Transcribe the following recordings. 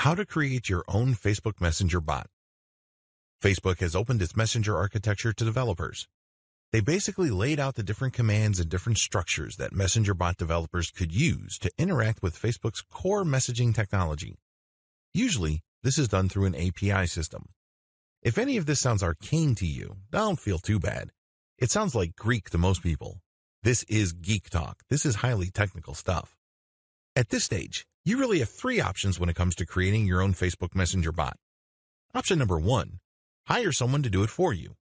How to create your own Facebook Messenger bot. Facebook has opened its Messenger architecture to developers. They basically laid out the different commands and different structures that Messenger bot developers could use to interact with Facebook's core messaging technology. Usually, this is done through an API system. If any of this sounds arcane to you, don't feel too bad. It sounds like Greek to most people. This is geek talk. This is highly technical stuff. At this stage, you really have three options when it comes to creating your own Facebook Messenger bot. Option number 1, hire someone to do it for you.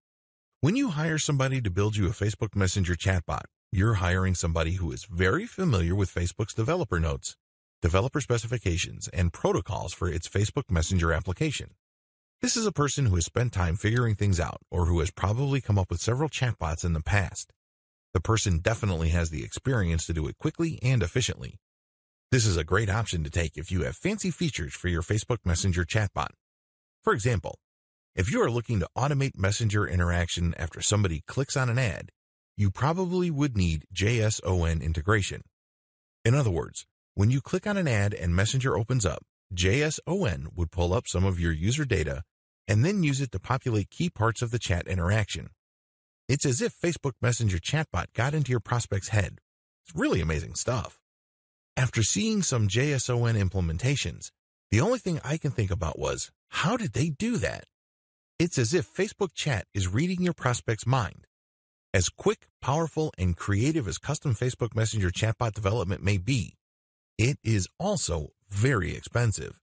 When you hire somebody to build you a Facebook Messenger chatbot, you're hiring somebody who is very familiar with Facebook's developer notes, developer specifications, and protocols for its Facebook Messenger application. This is a person who has spent time figuring things out or who has probably come up with several chatbots in the past. The person definitely has the experience to do it quickly and efficiently. This is a great option to take if you have fancy features for your Facebook Messenger chatbot. For example, if you are looking to automate Messenger interaction after somebody clicks on an ad, you probably would need JSON integration. In other words, when you click on an ad and Messenger opens up, JSON would pull up some of your user data and then use it to populate key parts of the chat interaction. It's as if Facebook Messenger chatbot got into your prospect's head. It's really amazing stuff. After seeing some JSON implementations, the only thing I can think about was, how did they do that? It's as if Facebook Chat is reading your prospect's mind. As quick, powerful, and creative as custom Facebook Messenger chatbot development may be, it is also very expensive.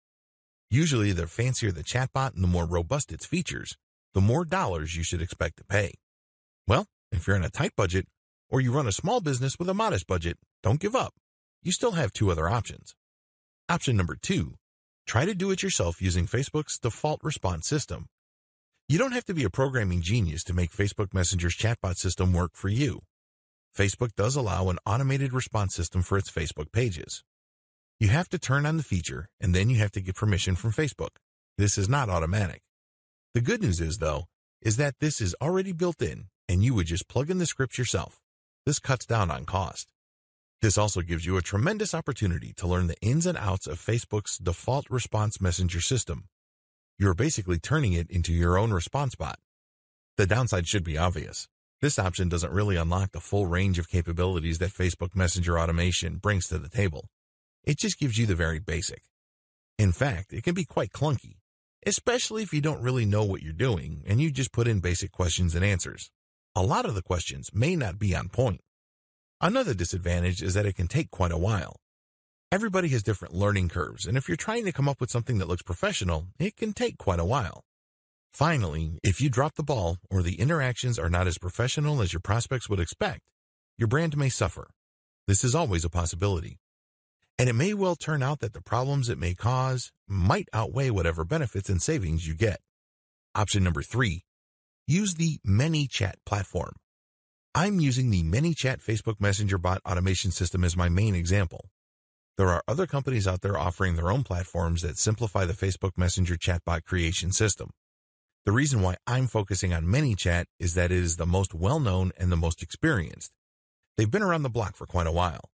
Usually, the fancier the chatbot and the more robust its features, the more dollars you should expect to pay. Well, if you're in a tight budget, or you run a small business with a modest budget, don't give up. You still have two other options. Option number 2, try to do it yourself using Facebook's default response system. You don't have to be a programming genius to make Facebook Messenger's chatbot system work for you. Facebook does allow an automated response system for its Facebook pages. You have to turn on the feature, and then you have to get permission from Facebook. This is not automatic. The good news is, though, is that this is already built in, and you would just plug in the scripts yourself. This cuts down on cost. This also gives you a tremendous opportunity to learn the ins and outs of Facebook's default response messenger system. You're basically turning it into your own response bot. The downside should be obvious. This option doesn't really unlock the full range of capabilities that Facebook Messenger automation brings to the table. It just gives you the very basic. In fact, it can be quite clunky, especially if you don't really know what you're doing and you just put in basic questions and answers. A lot of the questions may not be on point. Another disadvantage is that it can take quite a while. Everybody has different learning curves, and if you're trying to come up with something that looks professional, it can take quite a while. Finally, if you drop the ball or the interactions are not as professional as your prospects would expect, your brand may suffer. This is always a possibility. And it may well turn out that the problems it may cause might outweigh whatever benefits and savings you get. Option number 3, use the ManyChat platform. I'm using the ManyChat Facebook Messenger bot automation system as my main example. There are other companies out there offering their own platforms that simplify the Facebook Messenger chatbot creation system. The reason why I'm focusing on ManyChat is that it is the most well-known and the most experienced. They've been around the block for quite a while.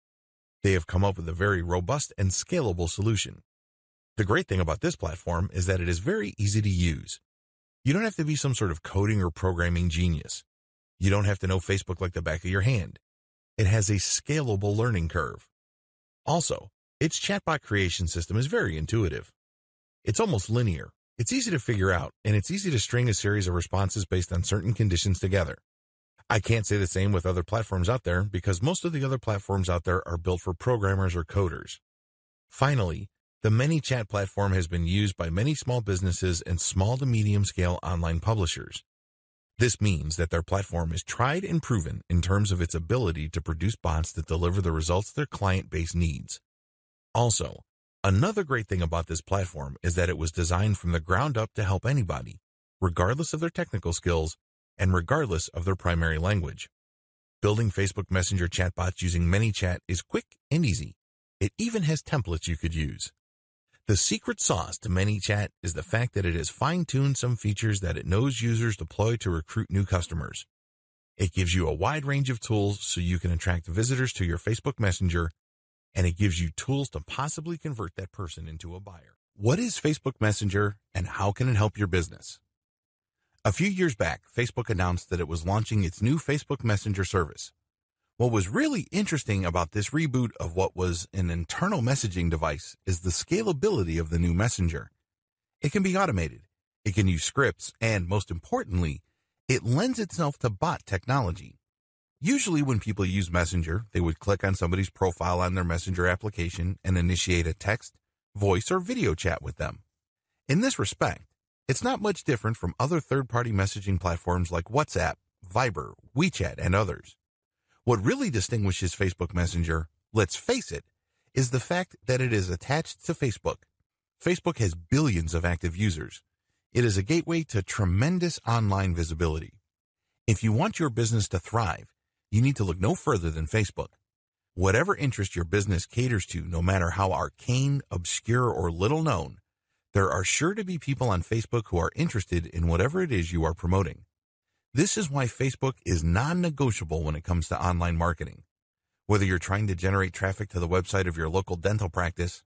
They have come up with a very robust and scalable solution. The great thing about this platform is that it is very easy to use. You don't have to be some sort of coding or programming genius. You don't have to know Facebook like the back of your hand. It has a scalable learning curve. Also, its chatbot creation system is very intuitive. It's almost linear. It's easy to figure out, and it's easy to string a series of responses based on certain conditions together. I can't say the same with other platforms out there because most of the other platforms out there are built for programmers or coders. Finally, the ManyChat platform has been used by many small businesses and small to medium scale online publishers. This means that their platform is tried and proven in terms of its ability to produce bots that deliver the results their client base needs. Also, another great thing about this platform is that it was designed from the ground up to help anybody, regardless of their technical skills and regardless of their primary language. Building Facebook Messenger chatbots using ManyChat is quick and easy. It even has templates you could use. The secret sauce to ManyChat is the fact that it has fine-tuned some features that it knows users deploy to recruit new customers. It gives you a wide range of tools so you can attract visitors to your Facebook Messenger, and it gives you tools to possibly convert that person into a buyer. What is Facebook Messenger and how can it help your business? A few years back, Facebook announced that it was launching its new Facebook Messenger service. What was really interesting about this reboot of what was an internal messaging device is the scalability of the new messenger. It can be automated, it can use scripts, and most importantly, it lends itself to bot technology. Usually when people use Messenger, they would click on somebody's profile on their Messenger application and initiate a text, voice, or video chat with them. In this respect, it's not much different from other third-party messaging platforms like WhatsApp, Viber, WeChat, and others. What really distinguishes Facebook Messenger, let's face it, is the fact that it is attached to Facebook. Facebook has billions of active users. It is a gateway to tremendous online visibility. If you want your business to thrive, you need to look no further than Facebook. Whatever interest your business caters to, no matter how arcane, obscure, or little known, there are sure to be people on Facebook who are interested in whatever it is you are promoting. This is why Facebook is non-negotiable when it comes to online marketing. Whether you're trying to generate traffic to the website of your local dental practice,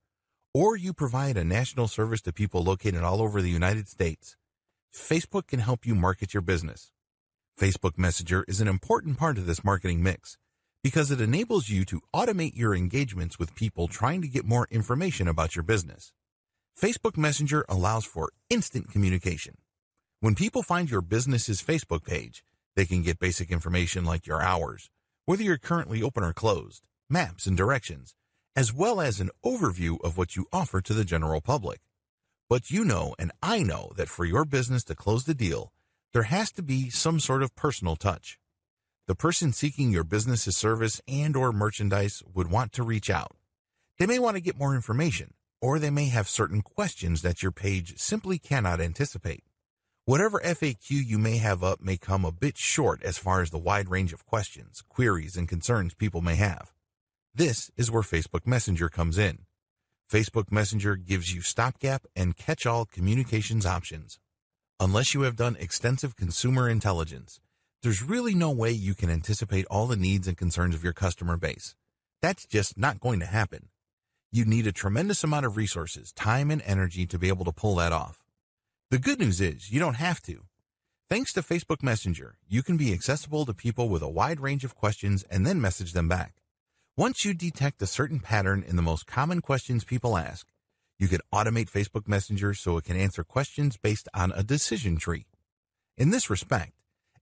or you provide a national service to people located all over the United States, Facebook can help you market your business. Facebook Messenger is an important part of this marketing mix because it enables you to automate your engagements with people trying to get more information about your business. Facebook Messenger allows for instant communication. When people find your business's Facebook page, they can get basic information like your hours, whether you're currently open or closed, maps and directions, as well as an overview of what you offer to the general public. But you know and I know that for your business to close the deal, there has to be some sort of personal touch. The person seeking your business's service and or merchandise would want to reach out. They may want to get more information, or they may have certain questions that your page simply cannot anticipate. Whatever FAQ you may have up may come a bit short as far as the wide range of questions, queries, and concerns people may have. This is where Facebook Messenger comes in. Facebook Messenger gives you stopgap and catch-all communications options. Unless you have done extensive consumer intelligence, there's really no way you can anticipate all the needs and concerns of your customer base. That's just not going to happen. You need a tremendous amount of resources, time, and energy to be able to pull that off. The good news is you don't have to. Thanks to Facebook Messenger, you can be accessible to people with a wide range of questions and then message them back. Once you detect a certain pattern in the most common questions people ask, you can automate Facebook Messenger so it can answer questions based on a decision tree. In this respect,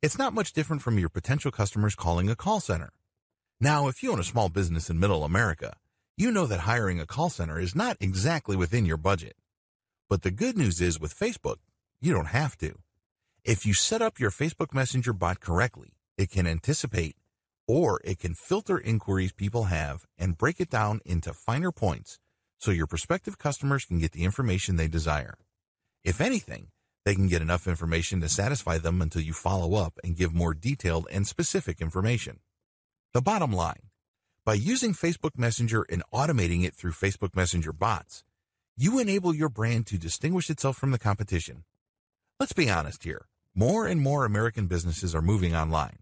it's not much different from your potential customers calling a call center. Now, if you own a small business in Middle America, you know that hiring a call center is not exactly within your budget. But the good news is with Facebook, you don't have to. If you set up your Facebook Messenger bot correctly, it can anticipate or it can filter inquiries people have and break it down into finer points so your prospective customers can get the information they desire. If anything, they can get enough information to satisfy them until you follow up and give more detailed and specific information. The bottom line, by using Facebook Messenger and automating it through Facebook Messenger bots, you enable your brand to distinguish itself from the competition. Let's be honest here. More and more American businesses are moving online.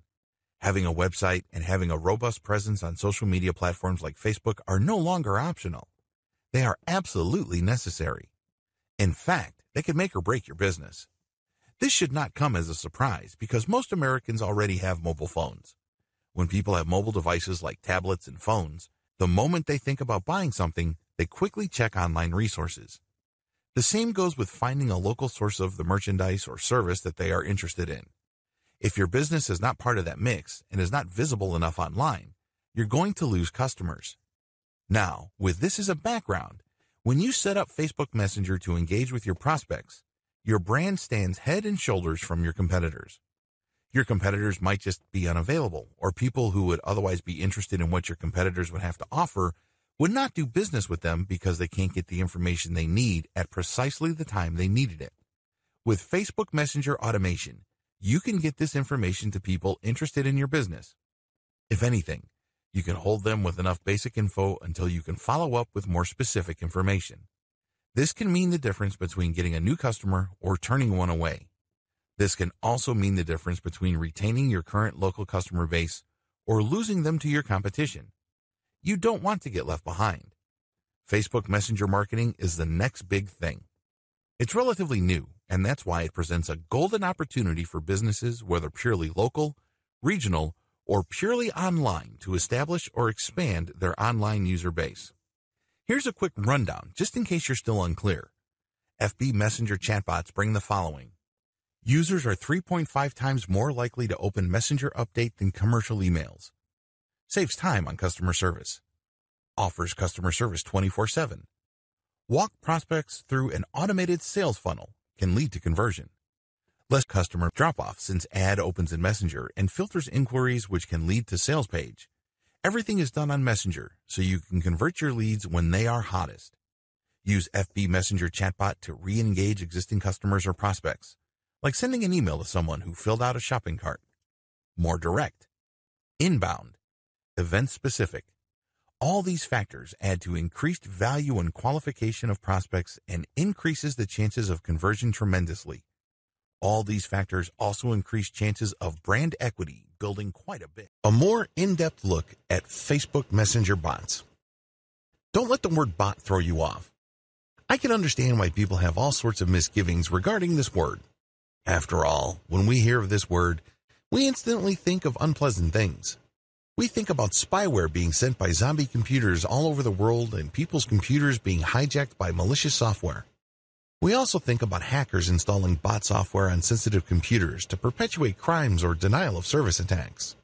Having a website and having a robust presence on social media platforms like Facebook are no longer optional. They are absolutely necessary. In fact, they can make or break your business. This should not come as a surprise because most Americans already have mobile phones. When people have mobile devices like tablets and phones, the moment they think about buying something, they quickly check online resources. The same goes with finding a local source of the merchandise or service that they are interested in. If your business is not part of that mix and is not visible enough online, you're going to lose customers. Now, with this as a background, when you set up Facebook Messenger to engage with your prospects, your brand stands head and shoulders from your competitors. Your competitors might just be unavailable, or people who would otherwise be interested in what your competitors would have to offer would not do business with them because they can't get the information they need at precisely the time they needed it. With Facebook Messenger automation, you can get this information to people interested in your business. If anything, you can hold them with enough basic info until you can follow up with more specific information. This can mean the difference between getting a new customer or turning one away. This can also mean the difference between retaining your current local customer base or losing them to your competition. You don't want to get left behind. Facebook Messenger marketing is the next big thing. It's relatively new, and that's why it presents a golden opportunity for businesses, whether purely local, regional, or purely online, to establish or expand their online user base. Here's a quick rundown, just in case you're still unclear. FB Messenger chatbots bring the following. Users are 3.5 times more likely to open Messenger Update than commercial emails. Saves time on customer service. Offers customer service 24/7. Walk prospects through an automated sales funnel, can lead to conversion. Less customer drop-off since ad opens in Messenger and filters inquiries, which can lead to sales page. Everything is done on Messenger, so you can convert your leads when they are hottest. Use FB Messenger chatbot to re-engage existing customers or prospects, like sending an email to someone who filled out a shopping cart. More direct. Inbound. Event-specific. All these factors add to increased value and qualification of prospects and increases the chances of conversion tremendously. All these factors also increase chances of brand equity, building quite a bit. A more in-depth look at Facebook Messenger bots. Don't let the word bot throw you off. I can understand why people have all sorts of misgivings regarding this word. After all, when we hear of this word, we instantly think of unpleasant things. We think about spyware being sent by zombie computers all over the world and people's computers being hijacked by malicious software. We also think about hackers installing bot software on sensitive computers to perpetuate crimes or denial of service attacks.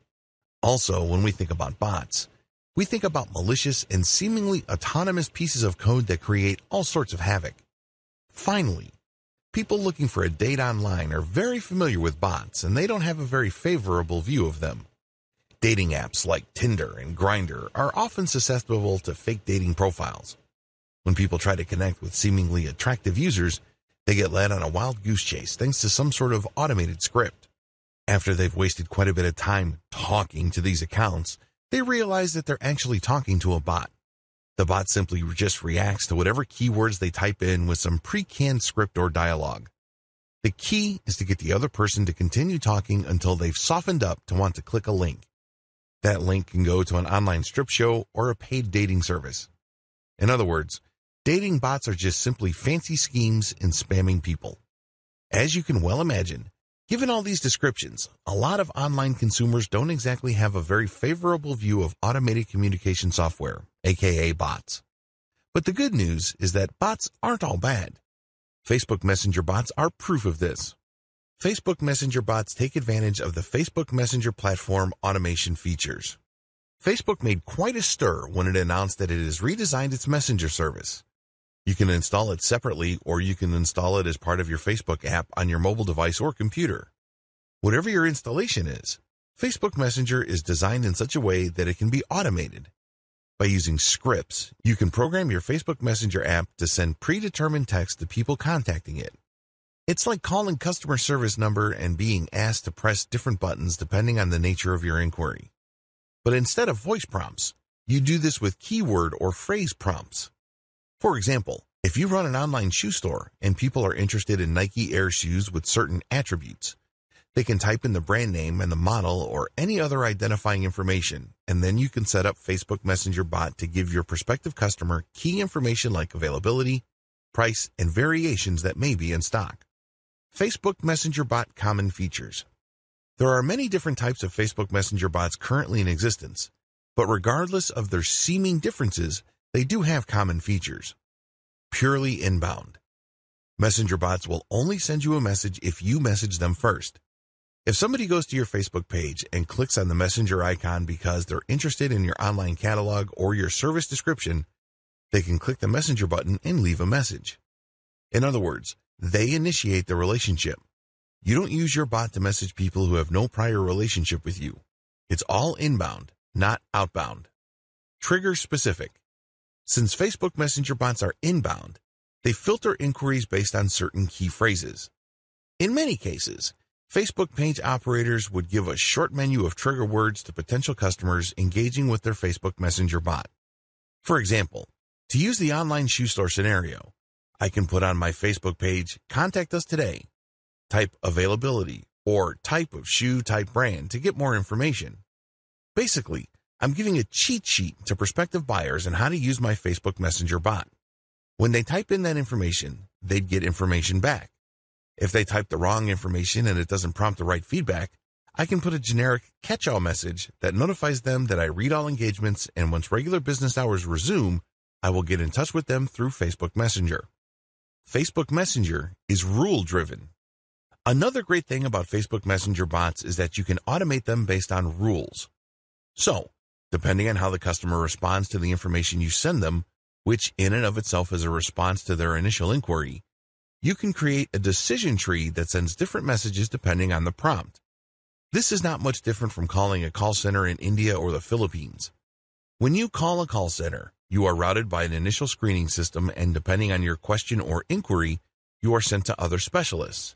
Also, when we think about bots, we think about malicious and seemingly autonomous pieces of code that create all sorts of havoc. Finally, people looking for a date online are very familiar with bots, and they don't have a very favorable view of them. Dating apps like Tinder and Grindr are often susceptible to fake dating profiles. When people try to connect with seemingly attractive users, they get led on a wild goose chase thanks to some sort of automated script. After they've wasted quite a bit of time talking to these accounts, they realize that they're actually talking to a bot. The bot simply just reacts to whatever keywords they type in with some pre-canned script or dialogue. The key is to get the other person to continue talking until they've softened up to want to click a link. That link can go to an online strip show or a paid dating service. In other words, dating bots are just simply fancy schemes in spamming people. As you can well imagine, given all these descriptions, a lot of online consumers don't exactly have a very favorable view of automated communication software, aka bots. But the good news is that bots aren't all bad. Facebook Messenger bots are proof of this. Facebook Messenger bots take advantage of the Facebook Messenger platform automation features. Facebook made quite a stir when it announced that it has redesigned its Messenger service. You can install it separately, or you can install it as part of your Facebook app on your mobile device or computer. Whatever your installation is, Facebook Messenger is designed in such a way that it can be automated. By using scripts, you can program your Facebook Messenger app to send predetermined text to people contacting it. It's like calling customer service number and being asked to press different buttons depending on the nature of your inquiry. But instead of voice prompts, you do this with keyword or phrase prompts. For example, if you run an online shoe store and people are interested in Nike Air shoes with certain attributes, they can type in the brand name and the model or any other identifying information, and then you can set up Facebook Messenger bot to give your prospective customer key information like availability, price, and variations that may be in stock. Facebook Messenger bot common features. There are many different types of Facebook Messenger bots currently in existence, but regardless of their seeming differences, they do have common features. Purely inbound. Messenger bots will only send you a message if you message them first. If somebody goes to your Facebook page and clicks on the messenger icon because they're interested in your online catalog or your service description, they can click the messenger button and leave a message. In other words, they initiate the relationship. You don't use your bot to message people who have no prior relationship with you. It's all inbound, not outbound. Trigger specific. Since Facebook Messenger bots are inbound, they filter inquiries based on certain key phrases. In many cases, Facebook page operators would give a short menu of trigger words to potential customers engaging with their Facebook Messenger bot. For example, to use the online shoe store scenario, I can put on my Facebook page, "Contact us today," type availability, or type of shoe type brand to get more information. Basically, I'm giving a cheat sheet to prospective buyers on how to use my Facebook Messenger bot. When they type in that information, they'd get information back. If they type the wrong information and it doesn't prompt the right feedback, I can put a generic catch-all message that notifies them that I read all engagements, and once regular business hours resume, I will get in touch with them through Facebook Messenger. Facebook Messenger is rule-driven. Another great thing about Facebook Messenger bots is that you can automate them based on rules. So, depending on how the customer responds to the information you send them, which in and of itself is a response to their initial inquiry, you can create a decision tree that sends different messages depending on the prompt. This is not much different from calling a call center in India or the Philippines. When you call a call center, you are routed by an initial screening system, and depending on your question or inquiry, you are sent to other specialists.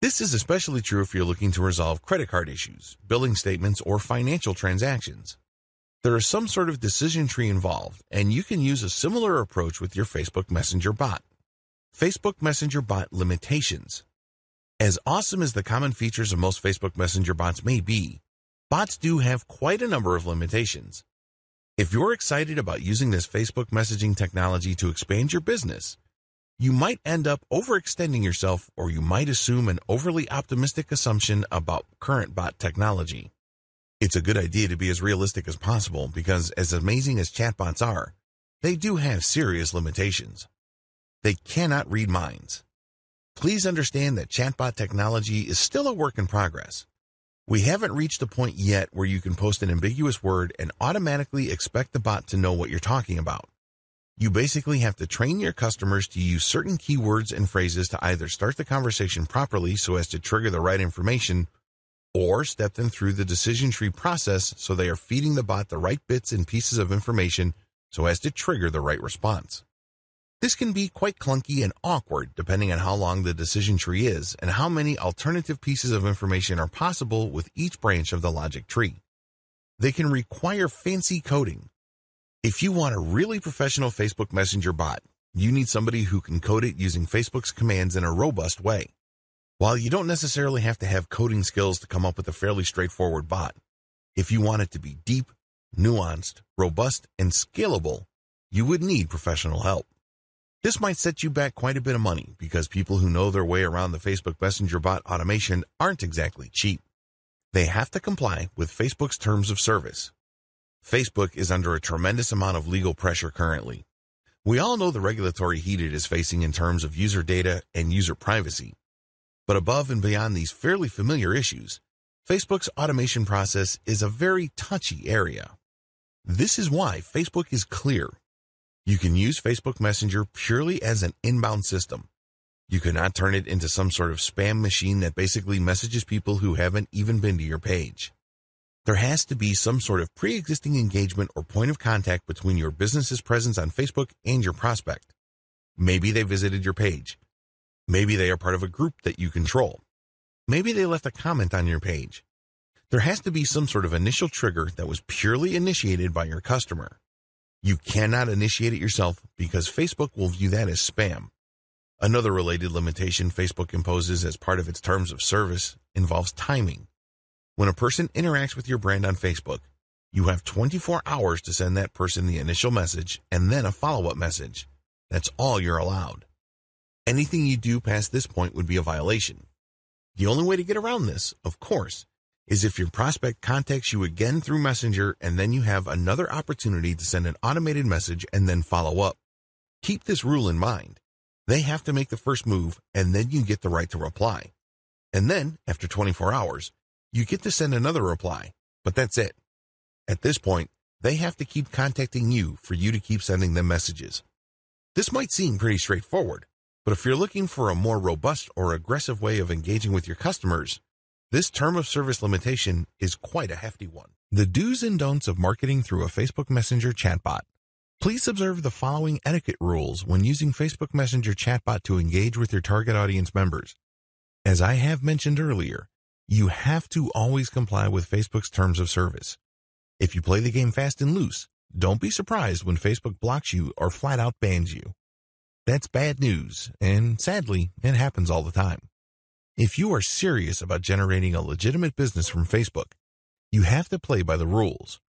This is especially true if you're looking to resolve credit card issues, billing statements, or financial transactions. There is some sort of decision tree involved, and you can use a similar approach with your Facebook Messenger bot. Facebook Messenger bot limitations. As awesome as the common features of most Facebook Messenger bots may be, bots do have quite a number of limitations. If you're excited about using this Facebook messaging technology to expand your business, you might end up overextending yourself, or you might assume an overly optimistic assumption about current bot technology. It's a good idea to be as realistic as possible because, as amazing as chatbots are, they do have serious limitations. They cannot read minds. Please understand that chatbot technology is still a work in progress. We haven't reached the point yet where you can post an ambiguous word and automatically expect the bot to know what you're talking about. You basically have to train your customers to use certain keywords and phrases to either start the conversation properly so as to trigger the right information, or step them through the decision tree process so they are feeding the bot the right bits and pieces of information so as to trigger the right response. This can be quite clunky and awkward depending on how long the decision tree is and how many alternative pieces of information are possible with each branch of the logic tree. They can require fancy coding. If you want a really professional Facebook Messenger bot, you need somebody who can code it using Facebook's commands in a robust way. While you don't necessarily have to have coding skills to come up with a fairly straightforward bot, if you want it to be deep, nuanced, robust, and scalable, you would need professional help. This might set you back quite a bit of money because people who know their way around the Facebook Messenger bot automation aren't exactly cheap. They have to comply with Facebook's terms of service. Facebook is under a tremendous amount of legal pressure currently. We all know the regulatory heat it is facing in terms of user data and user privacy. But above and beyond these fairly familiar issues, Facebook's automation process is a very touchy area. This is why Facebook is clear. You can use Facebook Messenger purely as an inbound system. You cannot turn it into some sort of spam machine that basically messages people who haven't even been to your page. There has to be some sort of pre-existing engagement or point of contact between your business's presence on Facebook and your prospect. Maybe they visited your page. Maybe they are part of a group that you control. Maybe they left a comment on your page. There has to be some sort of initial trigger that was purely initiated by your customer. You cannot initiate it yourself because Facebook will view that as spam. Another related limitation Facebook imposes as part of its terms of service involves timing. When a person interacts with your brand on Facebook, you have 24 hours to send that person the initial message and then a follow-up message. That's all you're allowed. Anything you do past this point would be a violation. The only way to get around this, of course, is if your prospect contacts you again through Messenger and then you have another opportunity to send an automated message and then follow up. Keep this rule in mind. They have to make the first move and then you get the right to reply. And then, after 24 hours, you get to send another reply, but that's it. At this point, they have to keep contacting you for you to keep sending them messages. This might seem pretty straightforward, but if you're looking for a more robust or aggressive way of engaging with your customers, this term of service limitation is quite a hefty one. The do's and don'ts of marketing through a Facebook Messenger chatbot. Please observe the following etiquette rules when using Facebook Messenger chatbot to engage with your target audience members. As I have mentioned earlier, you have to always comply with Facebook's terms of service. If you play the game fast and loose, don't be surprised when Facebook blocks you or flat out bans you. That's bad news, and sadly, it happens all the time. If you are serious about generating a legitimate business from Facebook, you have to play by the rules.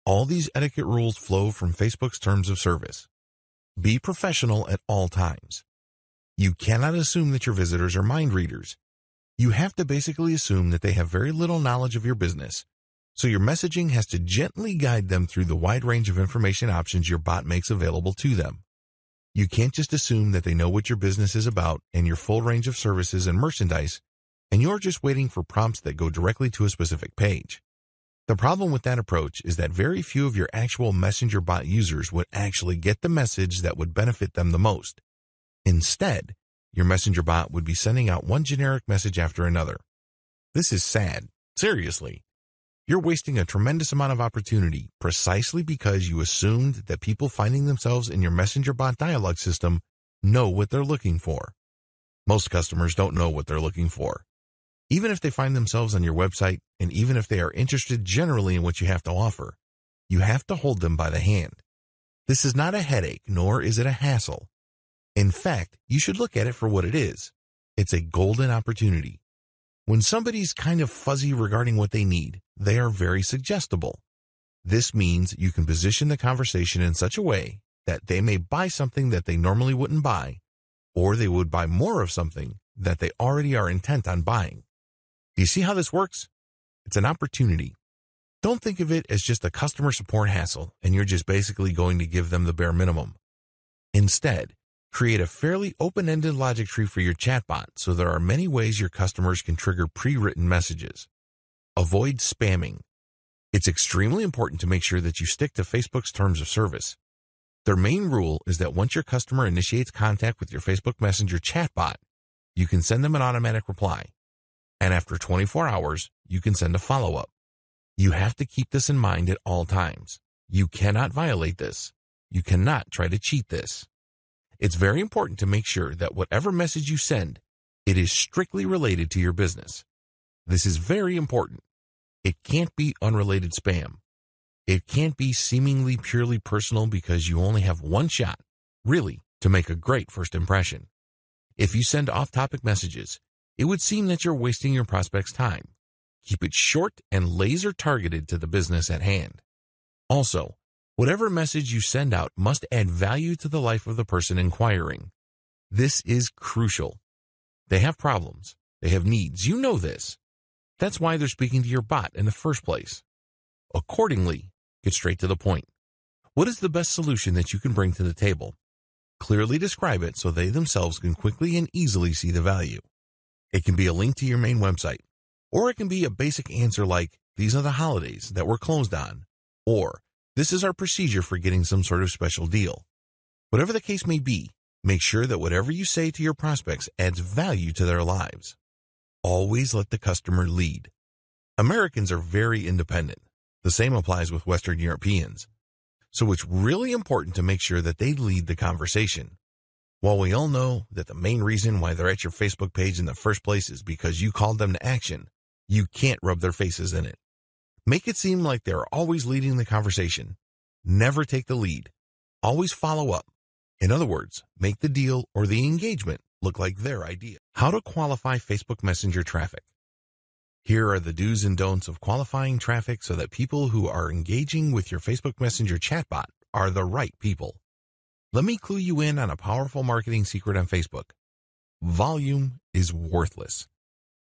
All these etiquette rules flow from Facebook's terms of service. Be professional at all times. You cannot assume that your visitors are mind readers. You have to basically assume that they have very little knowledge of your business, so your messaging has to gently guide them through the wide range of information options your bot makes available to them. You can't just assume that they know what your business is about and your full range of services and merchandise, and you're just waiting for prompts that go directly to a specific page. The problem with that approach is that very few of your actual Messenger bot users would actually get the message that would benefit them the most. Instead, your Messenger bot would be sending out one generic message after another. This is sad. Seriously. You're wasting a tremendous amount of opportunity precisely because you assumed that people finding themselves in your Messenger bot dialogue system know what they're looking for. Most customers don't know what they're looking for. Even if they find themselves on your website, and even if they are interested generally in what you have to offer, you have to hold them by the hand. This is not a headache, nor is it a hassle. In fact, you should look at it for what it is. It's a golden opportunity. When somebody's kind of fuzzy regarding what they need, they are very suggestible. This means you can position the conversation in such a way that they may buy something that they normally wouldn't buy, or they would buy more of something that they already are intent on buying. Do you see how this works? It's an opportunity. Don't think of it as just a customer support hassle and you're just basically going to give them the bare minimum. Instead, create a fairly open-ended logic tree for your chatbot so there are many ways your customers can trigger pre-written messages. Avoid spamming. It's extremely important to make sure that you stick to Facebook's terms of service. Their main rule is that once your customer initiates contact with your Facebook Messenger chatbot, you can send them an automatic reply. And after 24 hours, you can send a follow-up. You have to keep this in mind at all times. You cannot violate this. You cannot try to cheat this. It's very important to make sure that whatever message you send, it is strictly related to your business. This is very important. It can't be unrelated spam. It can't be seemingly purely personal because you only have one shot, really, to make a great first impression. If you send off-topic messages, it would seem that you're wasting your prospect's time. Keep it short and laser targeted to the business at hand. Also, whatever message you send out must add value to the life of the person inquiring. This is crucial. They have problems. They have needs. You know this. That's why they're speaking to your bot in the first place. Accordingly, get straight to the point. What is the best solution that you can bring to the table? Clearly describe it so they themselves can quickly and easily see the value. It can be a link to your main website, or it can be a basic answer like, these are the holidays that we're closed on, or this is our procedure for getting some sort of special deal. Whatever the case may be, make sure that whatever you say to your prospects adds value to their lives. Always let the customer lead. Americans are very independent. The same applies with Western Europeans. So it's really important to make sure that they lead the conversation. While we all know that the main reason why they're at your Facebook page in the first place is because you called them to action, you can't rub their faces in it. Make it seem like they're always leading the conversation. Never take the lead. Always follow up. In other words, make the deal or the engagement look like their idea. How to qualify Facebook Messenger traffic. Here are the do's and don'ts of qualifying traffic so that people who are engaging with your Facebook Messenger chatbot are the right people. Let me clue you in on a powerful marketing secret on Facebook. Volume is worthless.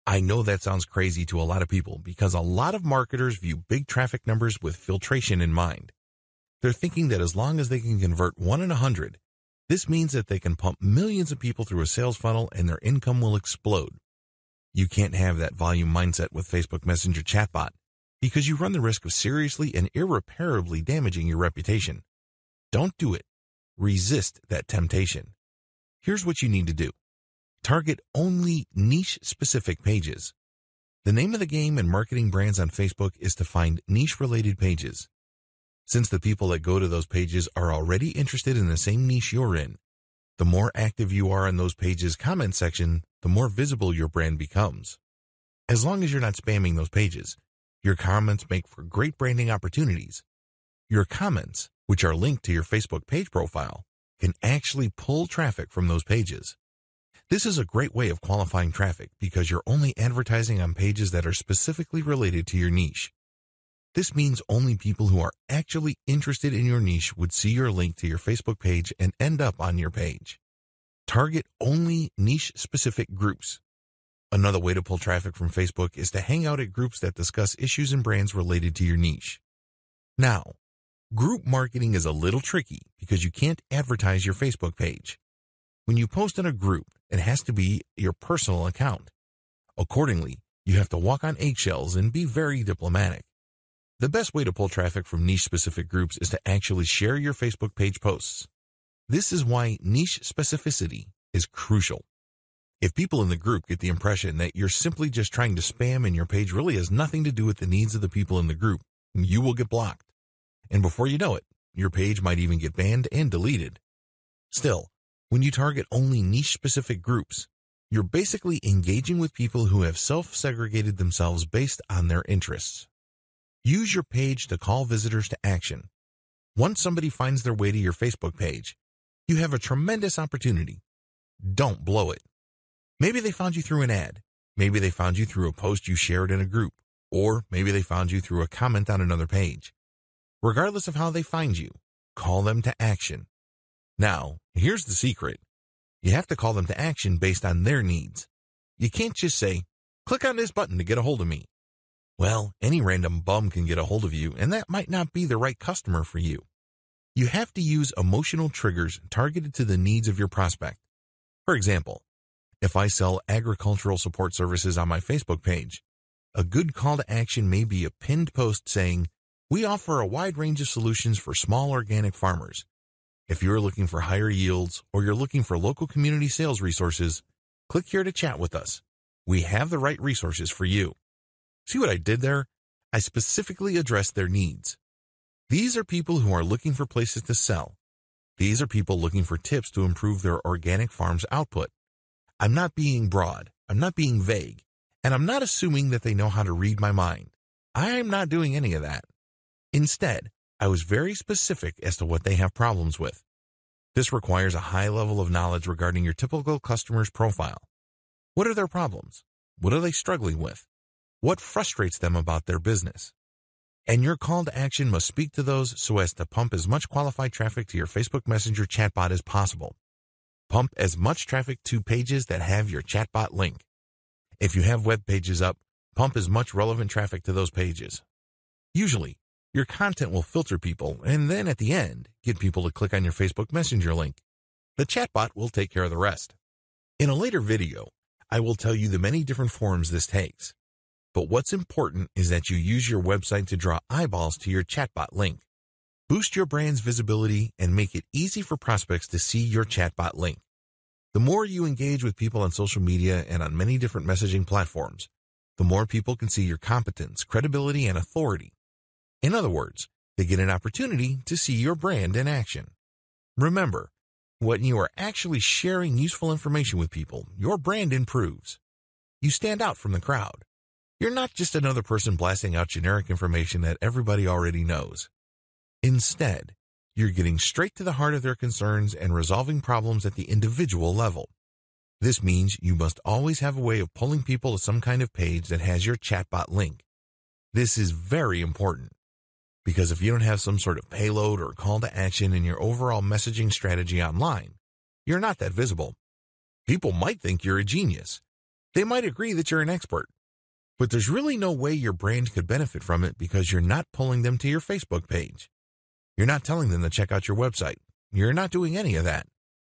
I know that sounds crazy to a lot of people because a lot of marketers view big traffic numbers with filtration in mind. They're thinking that as long as they can convert 1 in 100, this means that they can pump millions of people through a sales funnel and their income will explode. You can't have that volume mindset with Facebook Messenger chatbot because you run the risk of seriously and irreparably damaging your reputation. Don't do it. Resist that temptation. Here's what you need to do. Target only niche-specific pages. The name of the game in marketing brands on Facebook is to find niche-related pages. Since the people that go to those pages are already interested in the same niche you're in, the more active you are in those pages' comment section, the more visible your brand becomes. As long as you're not spamming those pages, your comments make for great branding opportunities. Your comments, which are linked to your Facebook page profile, can actually pull traffic from those pages. This is a great way of qualifying traffic because you're only advertising on pages that are specifically related to your niche. This means only people who are actually interested in your niche would see your link to your Facebook page and end up on your page. Target only niche-specific groups. Another way to pull traffic from Facebook is to hang out at groups that discuss issues and brands related to your niche. Now, group marketing is a little tricky because you can't advertise your Facebook page. When you post in a group, it has to be your personal account. Accordingly, you have to walk on eggshells and be very diplomatic. The best way to pull traffic from niche-specific groups is to actually share your Facebook page posts. This is why niche specificity is crucial. If people in the group get the impression that you're simply just trying to spam and your page really has nothing to do with the needs of the people in the group, you will get blocked. And before you know it, your page might even get banned and deleted. Still, when you target only niche-specific groups, you're basically engaging with people who have self-segregated themselves based on their interests. Use your page to call visitors to action. Once somebody finds their way to your Facebook page, you have a tremendous opportunity. Don't blow it. Maybe they found you through an ad. Maybe they found you through a post you shared in a group. Or maybe they found you through a comment on another page. Regardless of how they find you, call them to action. Now, here's the secret. You have to call them to action based on their needs. You can't just say, click on this button to get a hold of me. Well, any random bum can get a hold of you, and that might not be the right customer for you. You have to use emotional triggers targeted to the needs of your prospect. For example, if I sell agricultural support services on my Facebook page, a good call to action may be a pinned post saying, we offer a wide range of solutions for small organic farmers. If you're looking for higher yields or you're looking for local community sales resources, click here to chat with us. We have the right resources for you. See what I did there? I specifically addressed their needs. These are people who are looking for places to sell. These are people looking for tips to improve their organic farm's output. I'm not being broad, I'm not being vague, and I'm not assuming that they know how to read my mind. I'm not doing any of that. Instead, I was very specific as to what they have problems with. This requires a high level of knowledge regarding your typical customer's profile. What are their problems? What are they struggling with? What frustrates them about their business? And your call to action must speak to those so as to pump as much qualified traffic to your Facebook Messenger chatbot as possible. Pump as much traffic to pages that have your chatbot link. If you have web pages up, pump as much relevant traffic to those pages. Usually, your content will filter people and then at the end, get people to click on your Facebook Messenger link. The chatbot will take care of the rest. In a later video, I will tell you the many different forms this takes. But what's important is that you use your website to draw eyeballs to your chatbot link. Boost your brand's visibility and make it easy for prospects to see your chatbot link. The more you engage with people on social media and on many different messaging platforms, the more people can see your competence, credibility, and authority. In other words, they get an opportunity to see your brand in action. Remember, when you are actually sharing useful information with people, your brand improves. You stand out from the crowd. You're not just another person blasting out generic information that everybody already knows. Instead, you're getting straight to the heart of their concerns and resolving problems at the individual level. This means you must always have a way of pulling people to some kind of page that has your chatbot link. This is very important, because if you don't have some sort of payload or call to action in your overall messaging strategy online, you're not that visible. People might think you're a genius. They might agree that you're an expert. But there's really no way your brand could benefit from it because you're not pulling them to your Facebook page. You're not telling them to check out your website. You're not doing any of that.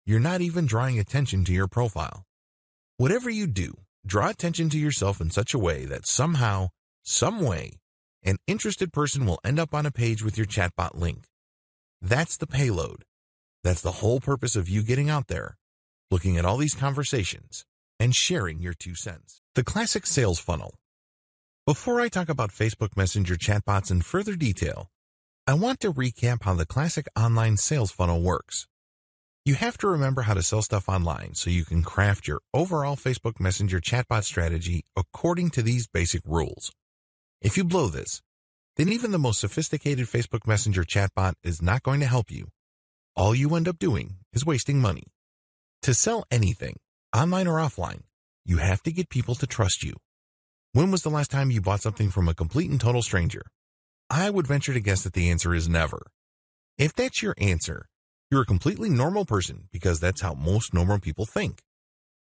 You're not even drawing attention to your profile. Whatever you do, draw attention to yourself in such a way that somehow, some way, an interested person will end up on a page with your chatbot link. That's the payload. That's the whole purpose of you getting out there, looking at all these conversations, and sharing your 2 cents. The classic sales funnel. Before I talk about Facebook Messenger chatbots in further detail, I want to recap how the classic online sales funnel works. You have to remember how to sell stuff online so you can craft your overall Facebook Messenger chatbot strategy according to these basic rules. If you blow this, then even the most sophisticated Facebook Messenger chatbot is not going to help you. All you end up doing is wasting money. To sell anything, online or offline, you have to get people to trust you. When was the last time you bought something from a complete and total stranger? I would venture to guess that the answer is never. If that's your answer, you're a completely normal person because that's how most normal people think.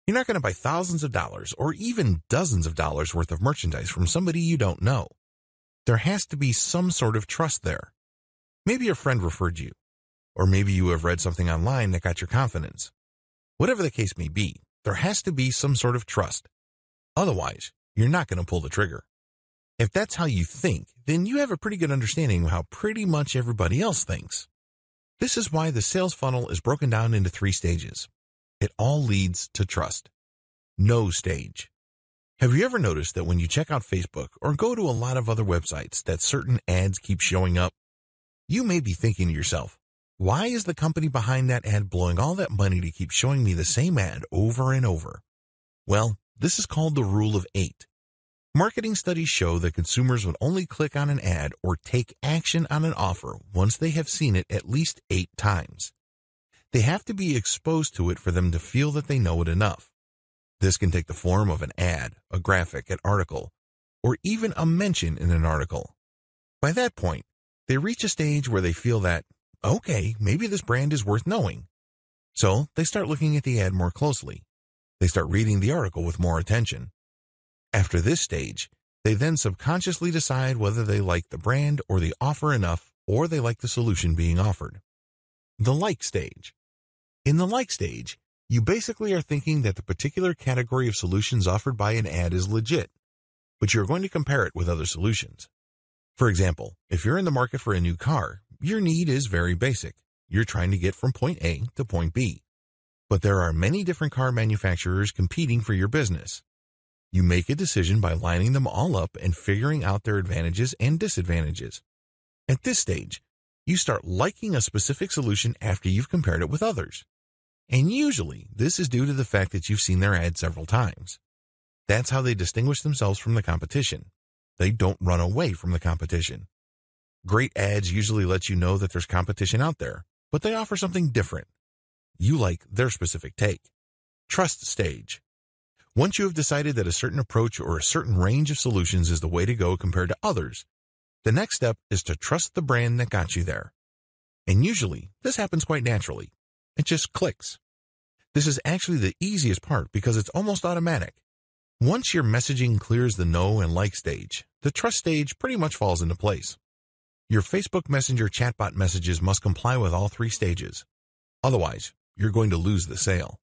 You're not going to buy thousands of dollars or even dozens of dollars worth of merchandise from somebody you don't know. There has to be some sort of trust there. Maybe a friend referred you, or maybe you have read something online that got your confidence. Whatever the case may be, there has to be some sort of trust. Otherwise, you're not going to pull the trigger. If that's how you think, then you have a pretty good understanding of how pretty much everybody else thinks. This is why the sales funnel is broken down into 3 stages. It all leads to trust. No stage. Have you ever noticed that when you check out Facebook or go to a lot of other websites that certain ads keep showing up? You may be thinking to yourself, why is the company behind that ad blowing all that money to keep showing me the same ad over and over? Well, this is called the rule of 8. Marketing studies show that consumers would only click on an ad or take action on an offer once they have seen it at least 8 times. They have to be exposed to it for them to feel that they know it enough. This can take the form of an ad, a graphic, an article, or even a mention in an article. By that point, they reach a stage where they feel that, okay, maybe this brand is worth knowing. So they start looking at the ad more closely. They start reading the article with more attention. After this stage, they then subconsciously decide whether they like the brand or the offer enough, or they like the solution being offered. The like stage. In the like stage, you basically are thinking that the particular category of solutions offered by an ad is legit, but you're going to compare it with other solutions. For example, if you're in the market for a new car, your need is very basic. You're trying to get from point A to point B. But there are many different car manufacturers competing for your business. You make a decision by lining them all up and figuring out their advantages and disadvantages. At this stage, you start liking a specific solution after you've compared it with others. And usually, this is due to the fact that you've seen their ad several times. That's how they distinguish themselves from the competition. They don't run away from the competition. Great ads usually let you know that there's competition out there, but they offer something different. You like their specific take. Trust stage. Once you have decided that a certain approach or a certain range of solutions is the way to go compared to others, the next step is to trust the brand that got you there. And usually, this happens quite naturally. It just clicks. This is actually the easiest part because it's almost automatic. Once your messaging clears the know and like stage, the trust stage pretty much falls into place. Your Facebook Messenger chatbot messages must comply with all 3 stages. Otherwise, you're going to lose the sale.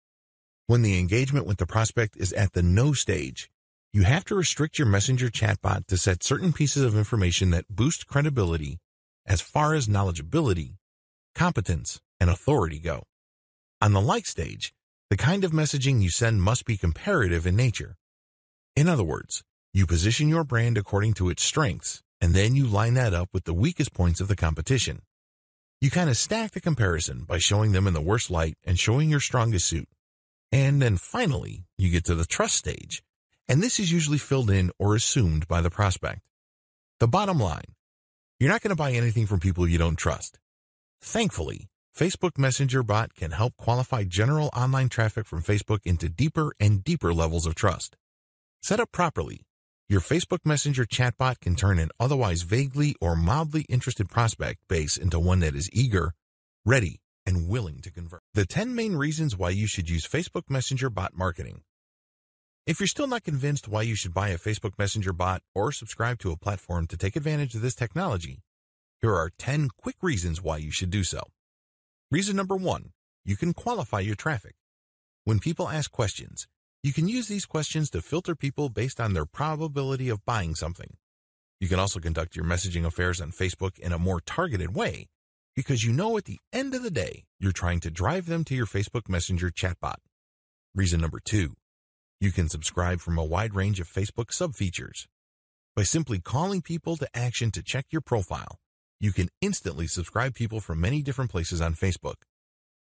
When the engagement with the prospect is at the no stage, you have to restrict your Messenger chatbot to set certain pieces of information that boost credibility as far as knowledgeability, competence, and authority go. On the like stage, the kind of messaging you send must be comparative in nature. In other words, you position your brand according to its strengths, and then you line that up with the weakest points of the competition. You kind of stack the comparison by showing them in the worst light and showing your strongest suit. And then finally, you get to the trust stage, and this is usually filled in or assumed by the prospect. The bottom line, you're not going to buy anything from people you don't trust. Thankfully, Facebook Messenger bot can help qualify general online traffic from Facebook into deeper and deeper levels of trust. Set up properly, your Facebook Messenger chatbot can turn an otherwise vaguely or mildly interested prospect base into one that is eager, ready, and willing to convert. The 10 main reasons why you should use Facebook Messenger bot marketing. If you're still not convinced why you should buy a Facebook Messenger bot or subscribe to a platform to take advantage of this technology, here are 10 quick reasons why you should do so. Reason number 1, you can qualify your traffic. When people ask questions, you can use these questions to filter people based on their probability of buying something. You can also conduct your messaging affairs on Facebook in a more targeted way because you know at the end of the day, you're trying to drive them to your Facebook Messenger chatbot. Reason number 2, you can subscribe from a wide range of Facebook sub-features. By simply calling people to action to check your profile, you can instantly subscribe people from many different places on Facebook.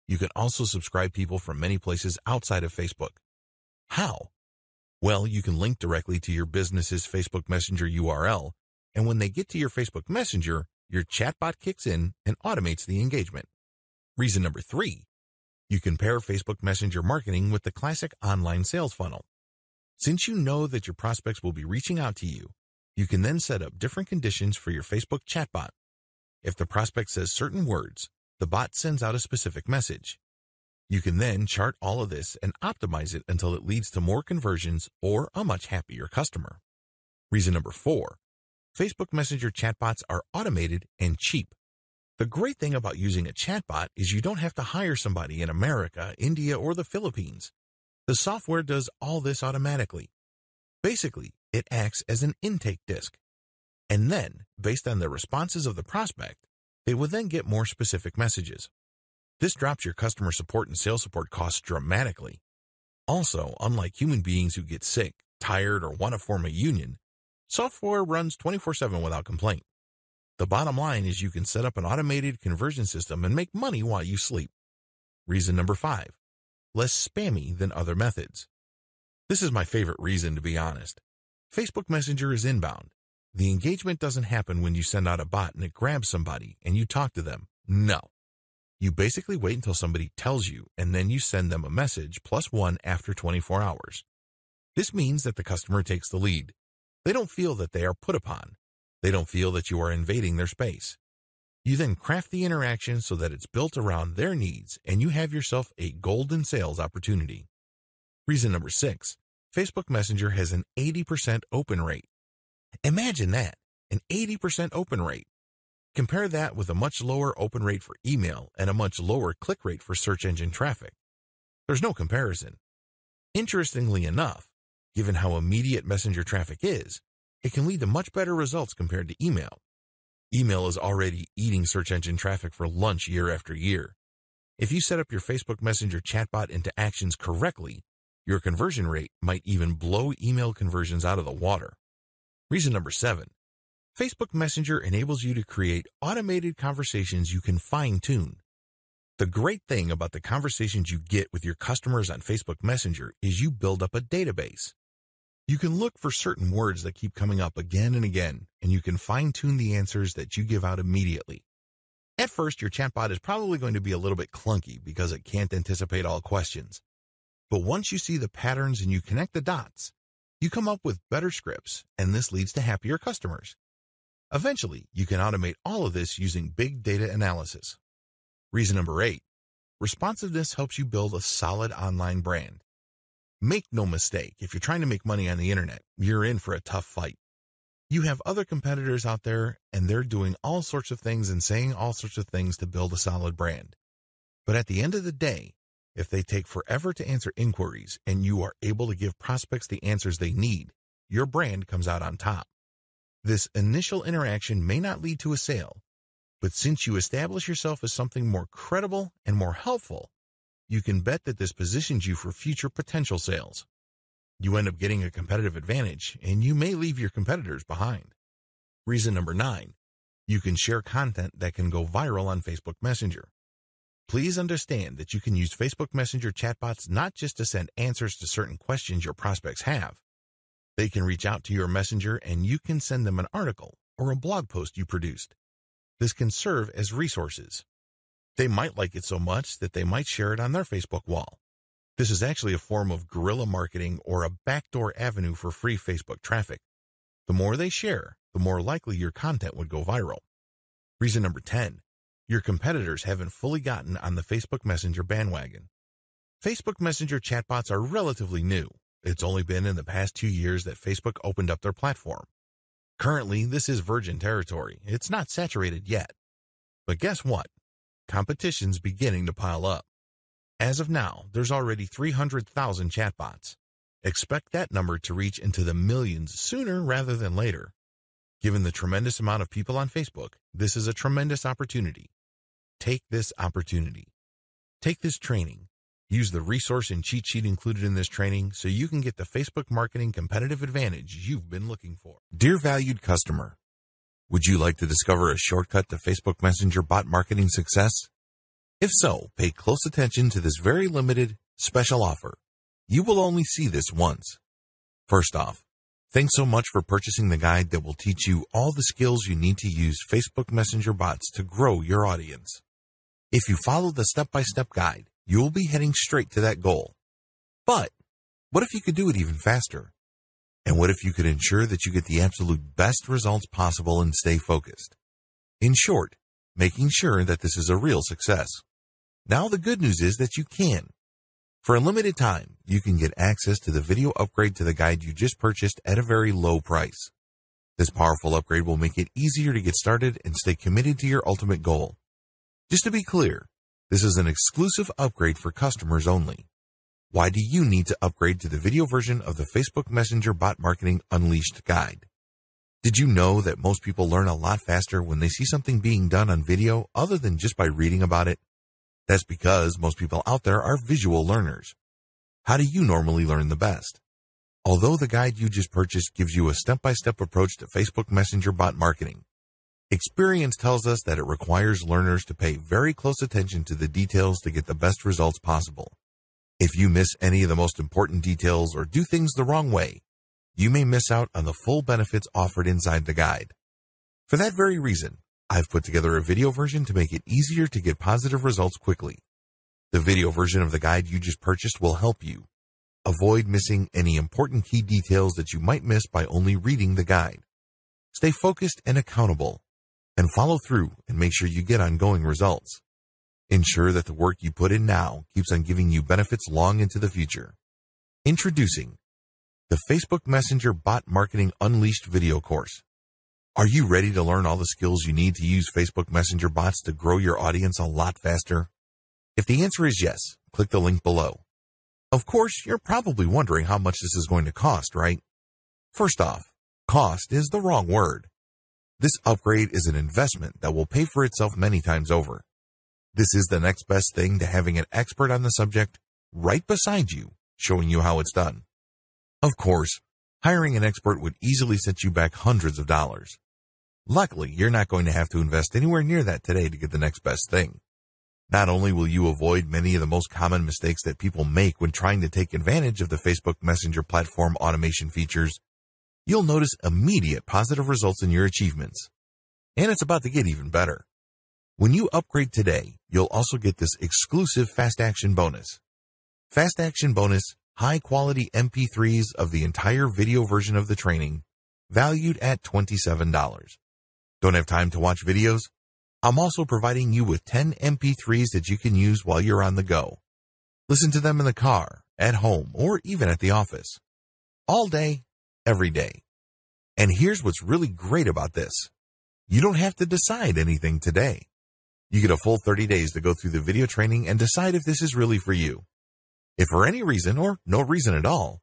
You can also subscribe people from many places outside of Facebook. How? Well, you can link directly to your business's Facebook Messenger URL, and when they get to your Facebook Messenger, your chatbot kicks in and automates the engagement. Reason number 3, you can pair Facebook Messenger marketing with the classic online sales funnel. Since you know that your prospects will be reaching out to you, You can then set up different conditions for your Facebook chatbot. If the prospect says certain words, the bot sends out a specific message. You can then chart all of this and optimize it until it leads to more conversions or a much happier customer. Reason number 4, Facebook Messenger chatbots are automated and cheap. The great thing about using a chatbot is you don't have to hire somebody in America, India, or the Philippines. The software does all this automatically. Basically, it acts as an intake disk. And then, based on the responses of the prospect, they will then get more specific messages. This drops your customer support and sales support costs dramatically. Also, unlike human beings who get sick, tired, or want to form a union, software runs 24/7 without complaint. The bottom line is you can set up an automated conversion system and make money while you sleep. Reason number 5, less spammy than other methods. This is my favorite reason, to be honest. Facebook Messenger is inbound. The engagement doesn't happen when you send out a bot and it grabs somebody and you talk to them. No. You basically wait until somebody tells you, and then you send them a message +1 after 24 hours. This means that the customer takes the lead. They don't feel that they are put upon. They don't feel that you are invading their space. You then craft the interaction so that it's built around their needs, and you have yourself a golden sales opportunity. Reason number 6, Facebook Messenger has an 80% open rate. Imagine that, an 80% open rate. Compare that with a much lower open rate for email and a much lower click rate for search engine traffic. There's no comparison. Interestingly enough, given how immediate messenger traffic is, it can lead to much better results compared to email. Email is already eating search engine traffic for lunch year after year. If you set up your Facebook Messenger chatbot into actions correctly, your conversion rate might even blow email conversions out of the water. Reason number 7, Facebook Messenger enables you to create automated conversations you can fine-tune. The great thing about the conversations you get with your customers on Facebook Messenger is you build up a database. You can look for certain words that keep coming up again and again, and you can fine-tune the answers that you give out immediately. At first, your chatbot is probably going to be a little bit clunky because it can't anticipate all questions. But once you see the patterns and you connect the dots, you come up with better scripts, and this leads to happier customers. Eventually, you can automate all of this using big data analysis. Reason number 8, responsiveness helps you build a solid online brand. Make no mistake, if you're trying to make money on the internet, you're in for a tough fight. You have other competitors out there, and they're doing all sorts of things and saying all sorts of things to build a solid brand. But at the end of the day, if they take forever to answer inquiries and you are able to give prospects the answers they need, your brand comes out on top. This initial interaction may not lead to a sale, but since you establish yourself as something more credible and more helpful, you can bet that this positions you for future potential sales. You end up getting a competitive advantage, and you may leave your competitors behind. Reason number 9, you can share content that can go viral on Facebook Messenger. Please understand that you can use Facebook Messenger chatbots not just to send answers to certain questions your prospects have. They can reach out to your messenger and you can send them an article or a blog post you produced. This can serve as resources. They might like it so much that they might share it on their Facebook wall. This is actually a form of guerrilla marketing or a backdoor avenue for free Facebook traffic. The more they share, the more likely your content would go viral. Reason number 10, your competitors haven't fully gotten on the Facebook Messenger bandwagon. Facebook Messenger chatbots are relatively new. It's only been in the past 2 years that Facebook opened up their platform. Currently, this is virgin territory. It's not saturated yet. But guess what? Competition's beginning to pile up. As of now, there's already 300,000 chatbots. Expect that number to reach into the millions sooner rather than later. Given the tremendous amount of people on Facebook, this is a tremendous opportunity. Take this opportunity. Take this training. Use the resource and cheat sheet included in this training so you can get the Facebook marketing competitive advantage you've been looking for. Dear valued customer, would you like to discover a shortcut to Facebook Messenger bot marketing success? If so, pay close attention to this very limited, special offer. You will only see this once. First off, thanks so much for purchasing the guide that will teach you all the skills you need to use Facebook Messenger bots to grow your audience. If you follow the step-by-step guide, you'll be heading straight to that goal. But what if you could do it even faster? And what if you could ensure that you get the absolute best results possible and stay focused? In short, making sure that this is a real success. Now the good news is that you can. For a limited time, you can get access to the video upgrade to the guide you just purchased at a very low price. This powerful upgrade will make it easier to get started and stay committed to your ultimate goal. Just to be clear, this is an exclusive upgrade for customers only. Why do you need to upgrade to the video version of the Facebook Messenger Bot Marketing Unleashed guide? Did you know that most people learn a lot faster when they see something being done on video other than just by reading about it? That's because most people out there are visual learners. How do you normally learn the best? Although the guide you just purchased gives you a step-by-step approach to Facebook Messenger bot marketing, experience tells us that it requires learners to pay very close attention to the details to get the best results possible. If you miss any of the most important details or do things the wrong way, you may miss out on the full benefits offered inside the guide. For that very reason, I've put together a video version to make it easier to get positive results quickly. The video version of the guide you just purchased will help you avoid missing any important key details that you might miss by only reading the guide. Stay focused and accountable, and follow through and make sure you get ongoing results. Ensure that the work you put in now keeps on giving you benefits long into the future. Introducing the Facebook Messenger Bot Marketing Unleashed video course. Are you ready to learn all the skills you need to use Facebook Messenger bots to grow your audience a lot faster? If the answer is yes, click the link below. Of course, you're probably wondering how much this is going to cost, right? First off, cost is the wrong word. This upgrade is an investment that will pay for itself many times over. This is the next best thing to having an expert on the subject right beside you, showing you how it's done. Of course, hiring an expert would easily set you back hundreds of dollars. Luckily, you're not going to have to invest anywhere near that today to get the next best thing. Not only will you avoid many of the most common mistakes that people make when trying to take advantage of the Facebook Messenger platform automation features, you'll notice immediate positive results in your achievements. And it's about to get even better. When you upgrade today, you'll also get this exclusive Fast Action bonus. Fast Action bonus, high-quality MP3s of the entire video version of the training, valued at $27. Don't have time to watch videos? I'm also providing you with 10 MP3s that you can use while you're on the go. Listen to them in the car, at home, or even at the office. All day, every day. And here's what's really great about this. You don't have to decide anything today. You get a full 30 days to go through the video training and decide if this is really for you. If for any reason, or no reason at all,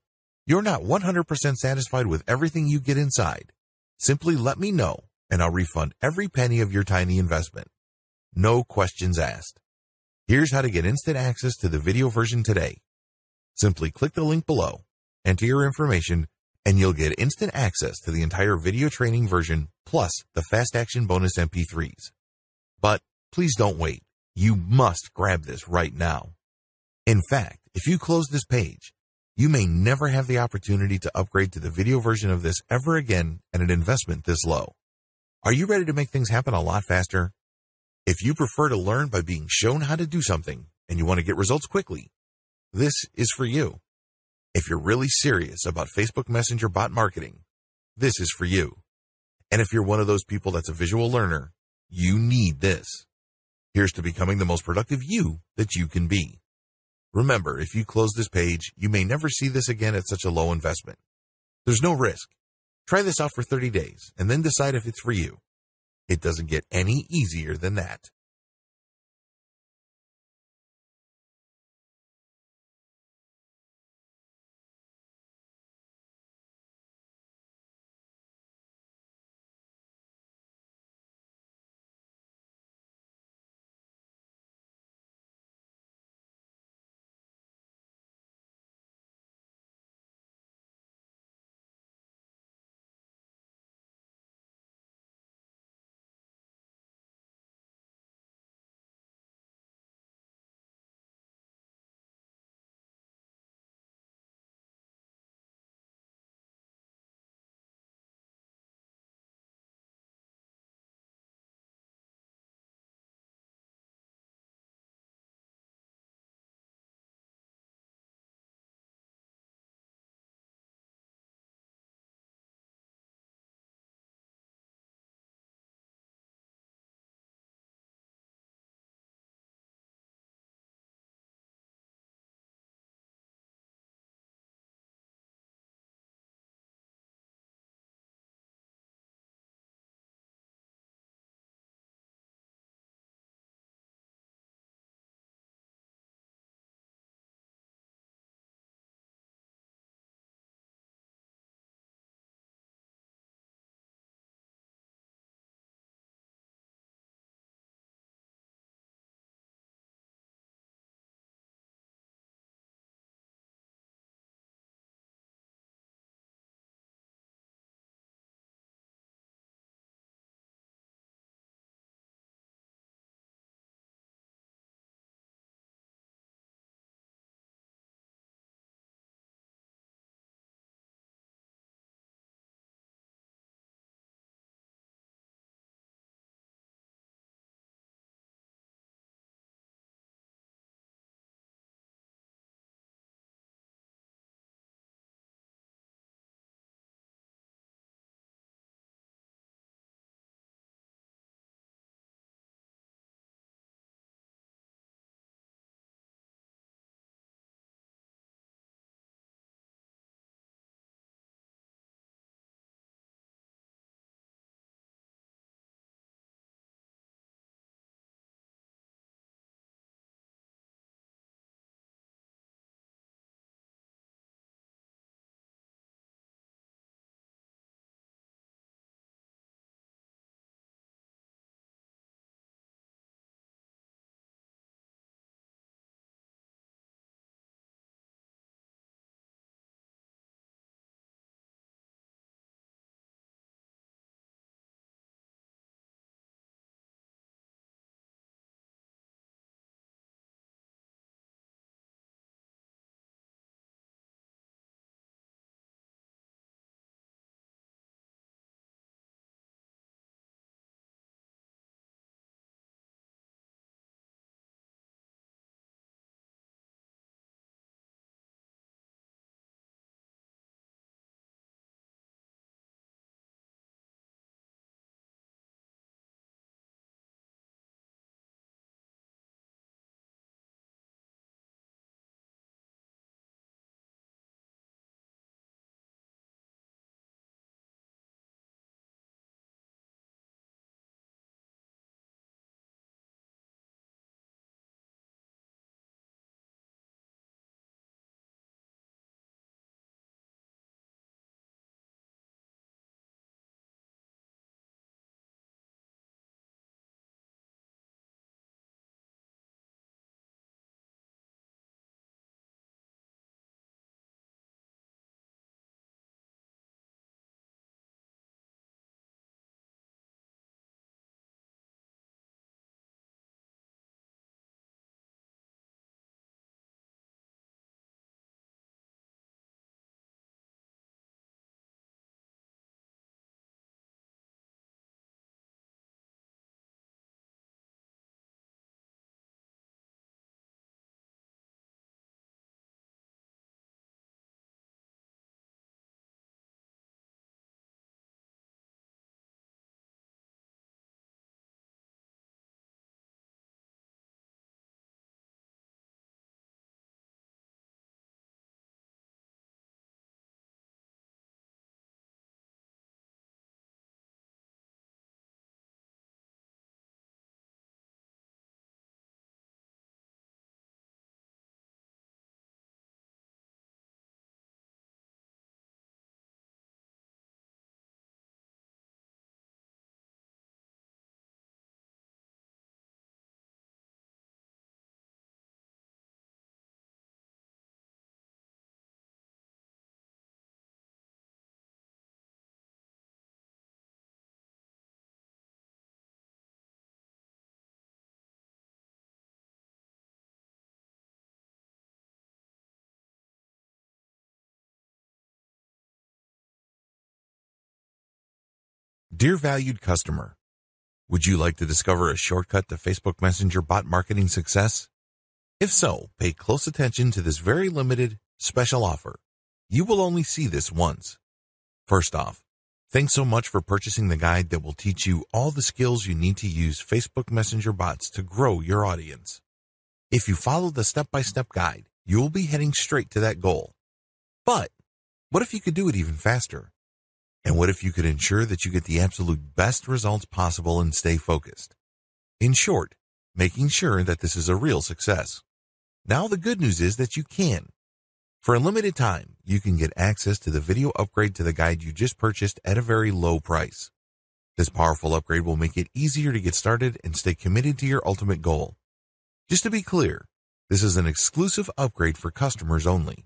you're not 100% satisfied with everything you get inside, simply let me know, and I'll refund every penny of your tiny investment. No questions asked. Here's how to get instant access to the video version today. Simply click the link below, enter your information, and you'll get instant access to the entire video training version plus the Fast Action bonus MP3s. But please don't wait. You must grab this right now. In fact, if you close this page, you may never have the opportunity to upgrade to the video version of this ever again at an investment this low. Are you ready to make things happen a lot faster? If you prefer to learn by being shown how to do something and you want to get results quickly, this is for you. If you're really serious about Facebook Messenger bot marketing, this is for you. And if you're one of those people that's a visual learner, you need this. Here's to becoming the most productive you that you can be. Remember, if you close this page, you may never see this again at such a low investment. There's no risk. Try this out for 30 days and then decide if it's for you. It doesn't get any easier than that. Dear valued customer, would you like to discover a shortcut to Facebook Messenger bot marketing success? If so, pay close attention to this very limited, special offer. You will only see this once. First off, thanks so much for purchasing the guide that will teach you all the skills you need to use Facebook Messenger bots to grow your audience. If you follow the step-by-step guide, you will be heading straight to that goal. But what if you could do it even faster? And what if you could ensure that you get the absolute best results possible and stay focused? In short, making sure that this is a real success. Now the good news is that you can. For a limited time, you can get access to the video upgrade to the guide you just purchased at a very low price. This powerful upgrade will make it easier to get started and stay committed to your ultimate goal. Just to be clear, this is an exclusive upgrade for customers only.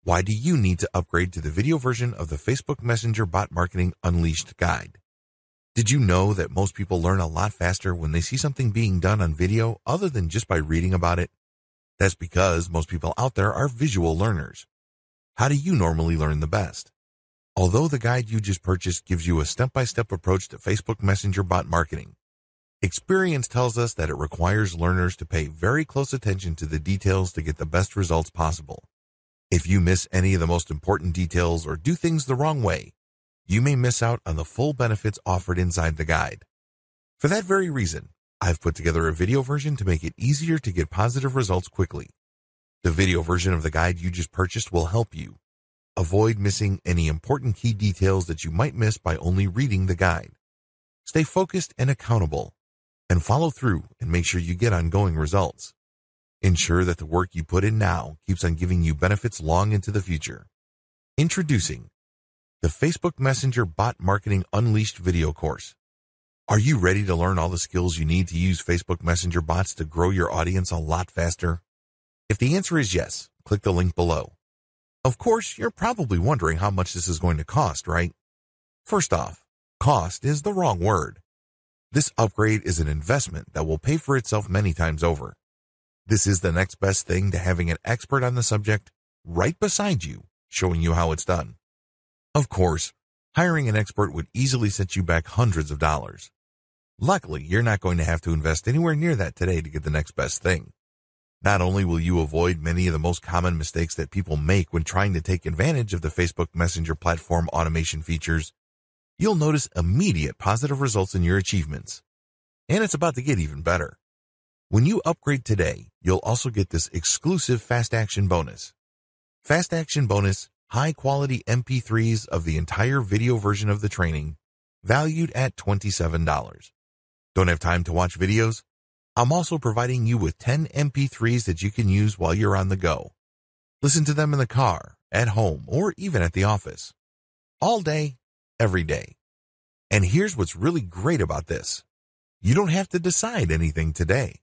Why do you need to upgrade to the video version of the Facebook Messenger Bot Marketing Unleashed guide? Did you know that most people learn a lot faster when they see something being done on video other than just by reading about it? That's because most people out there are visual learners. How do you normally learn the best? Although the guide you just purchased gives you a step-by-step approach to Facebook Messenger Bot Marketing, experience tells us that it requires learners to pay very close attention to the details to get the best results possible. If you miss any of the most important details or do things the wrong way, you may miss out on the full benefits offered inside the guide. For that very reason, I've put together a video version to make it easier to get positive results quickly. The video version of the guide you just purchased will help you avoid missing any important key details that you might miss by only reading the guide. Stay focused and accountable, and follow through and make sure you get ongoing results. Ensure that the work you put in now keeps on giving you benefits long into the future. Introducing the Facebook Messenger Bot Marketing Unleashed video course. Are you ready to learn all the skills you need to use Facebook Messenger bots to grow your audience a lot faster? If the answer is yes, click the link below. Of course, you're probably wondering how much this is going to cost, right? First off, cost is the wrong word. This upgrade is an investment that will pay for itself many times over. This is the next best thing to having an expert on the subject right beside you, showing you how it's done. Of course, hiring an expert would easily set you back hundreds of dollars. Luckily, you're not going to have to invest anywhere near that today to get the next best thing. Not only will you avoid many of the most common mistakes that people make when trying to take advantage of the Facebook Messenger platform automation features, you'll notice immediate positive results in your achievements. And it's about to get even better. When you upgrade today, you'll also get this exclusive Fast Action bonus. Fast Action bonus, high-quality MP3s of the entire video version of the training, valued at $27. Don't have time to watch videos? I'm also providing you with 10 MP3s that you can use while you're on the go. Listen to them in the car, at home, or even at the office. All day, every day. And here's what's really great about this. You don't have to decide anything today.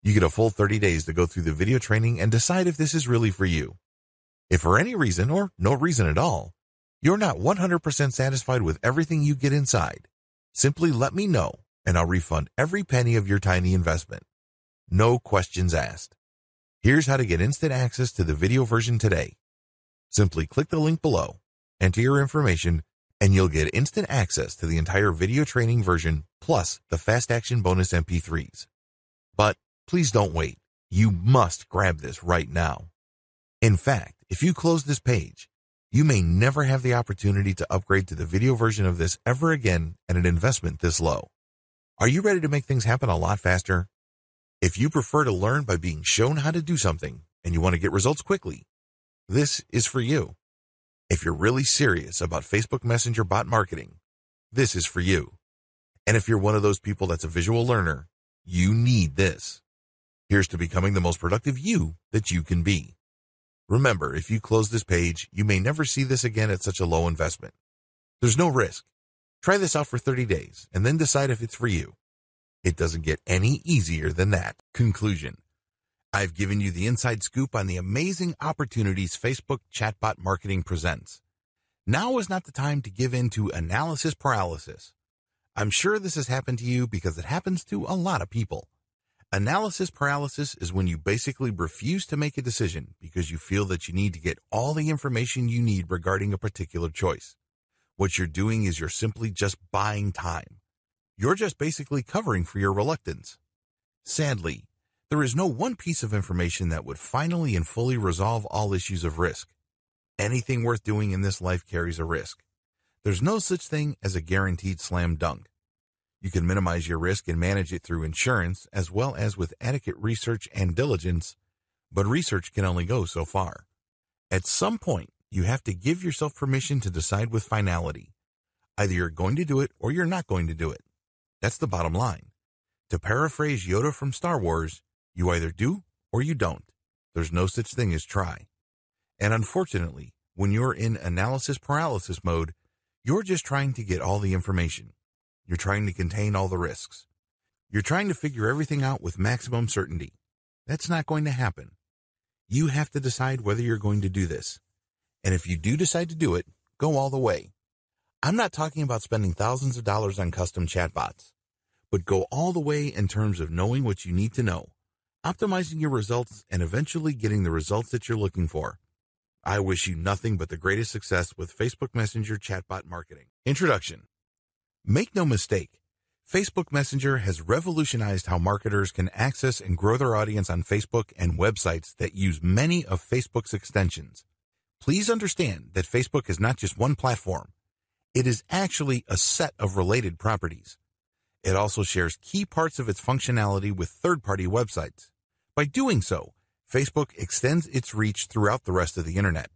You get a full 30 days to go through the video training and decide if this is really for you. If for any reason, or no reason at all, you're not 100% satisfied with everything you get inside, simply let me know and I'll refund every penny of your tiny investment. No questions asked. Here's how to get instant access to the video version today. Simply click the link below, enter your information, and you'll get instant access to the entire video training version plus the Fast Action bonus MP3s. But please don't wait. You must grab this right now. In fact, if you close this page, you may never have the opportunity to upgrade to the video version of this ever again at an investment this low. Are you ready to make things happen a lot faster? If you prefer to learn by being shown how to do something and you want to get results quickly, this is for you. If you're really serious about Facebook Messenger bot marketing, this is for you. And if you're one of those people that's a visual learner, you need this. Here's to becoming the most productive you that you can be. Remember, if you close this page, you may never see this again at such a low investment. There's no risk. Try this out for 30 days and then decide if it's for you. It doesn't get any easier than that. Conclusion. I've given you the inside scoop on the amazing opportunities Facebook chatbot marketing presents. Now is not the time to give in to analysis paralysis. I'm sure this has happened to you because it happens to a lot of people. Analysis paralysis is when you basically refuse to make a decision because you feel that you need to get all the information you need regarding a particular choice. What you're doing is you're simply just buying time. You're just basically covering for your reluctance. Sadly, there is no one piece of information that would finally and fully resolve all issues of risk. Anything worth doing in this life carries a risk. There's no such thing as a guaranteed slam dunk. You can minimize your risk and manage it through insurance as well as with adequate research and diligence, but research can only go so far. At some point, you have to give yourself permission to decide with finality. Either you're going to do it or you're not going to do it. That's the bottom line. To paraphrase Yoda from Star Wars, you either do or you don't. There's no such thing as try. And unfortunately, when you're in analysis paralysis mode, you're just trying to get all the information. You're trying to contain all the risks. You're trying to figure everything out with maximum certainty. That's not going to happen. You have to decide whether you're going to do this. And if you do decide to do it, go all the way. I'm not talking about spending thousands of dollars on custom chatbots, but go all the way in terms of knowing what you need to know, optimizing your results, and eventually getting the results that you're looking for. I wish you nothing but the greatest success with Facebook Messenger chatbot marketing. Introduction. Make no mistake, Facebook Messenger has revolutionized how marketers can access and grow their audience on Facebook and websites that use many of Facebook's extensions. Please understand that Facebook is not just one platform. It is actually a set of related properties. It also shares key parts of its functionality with third-party websites. By doing so, Facebook extends its reach throughout the rest of the internet.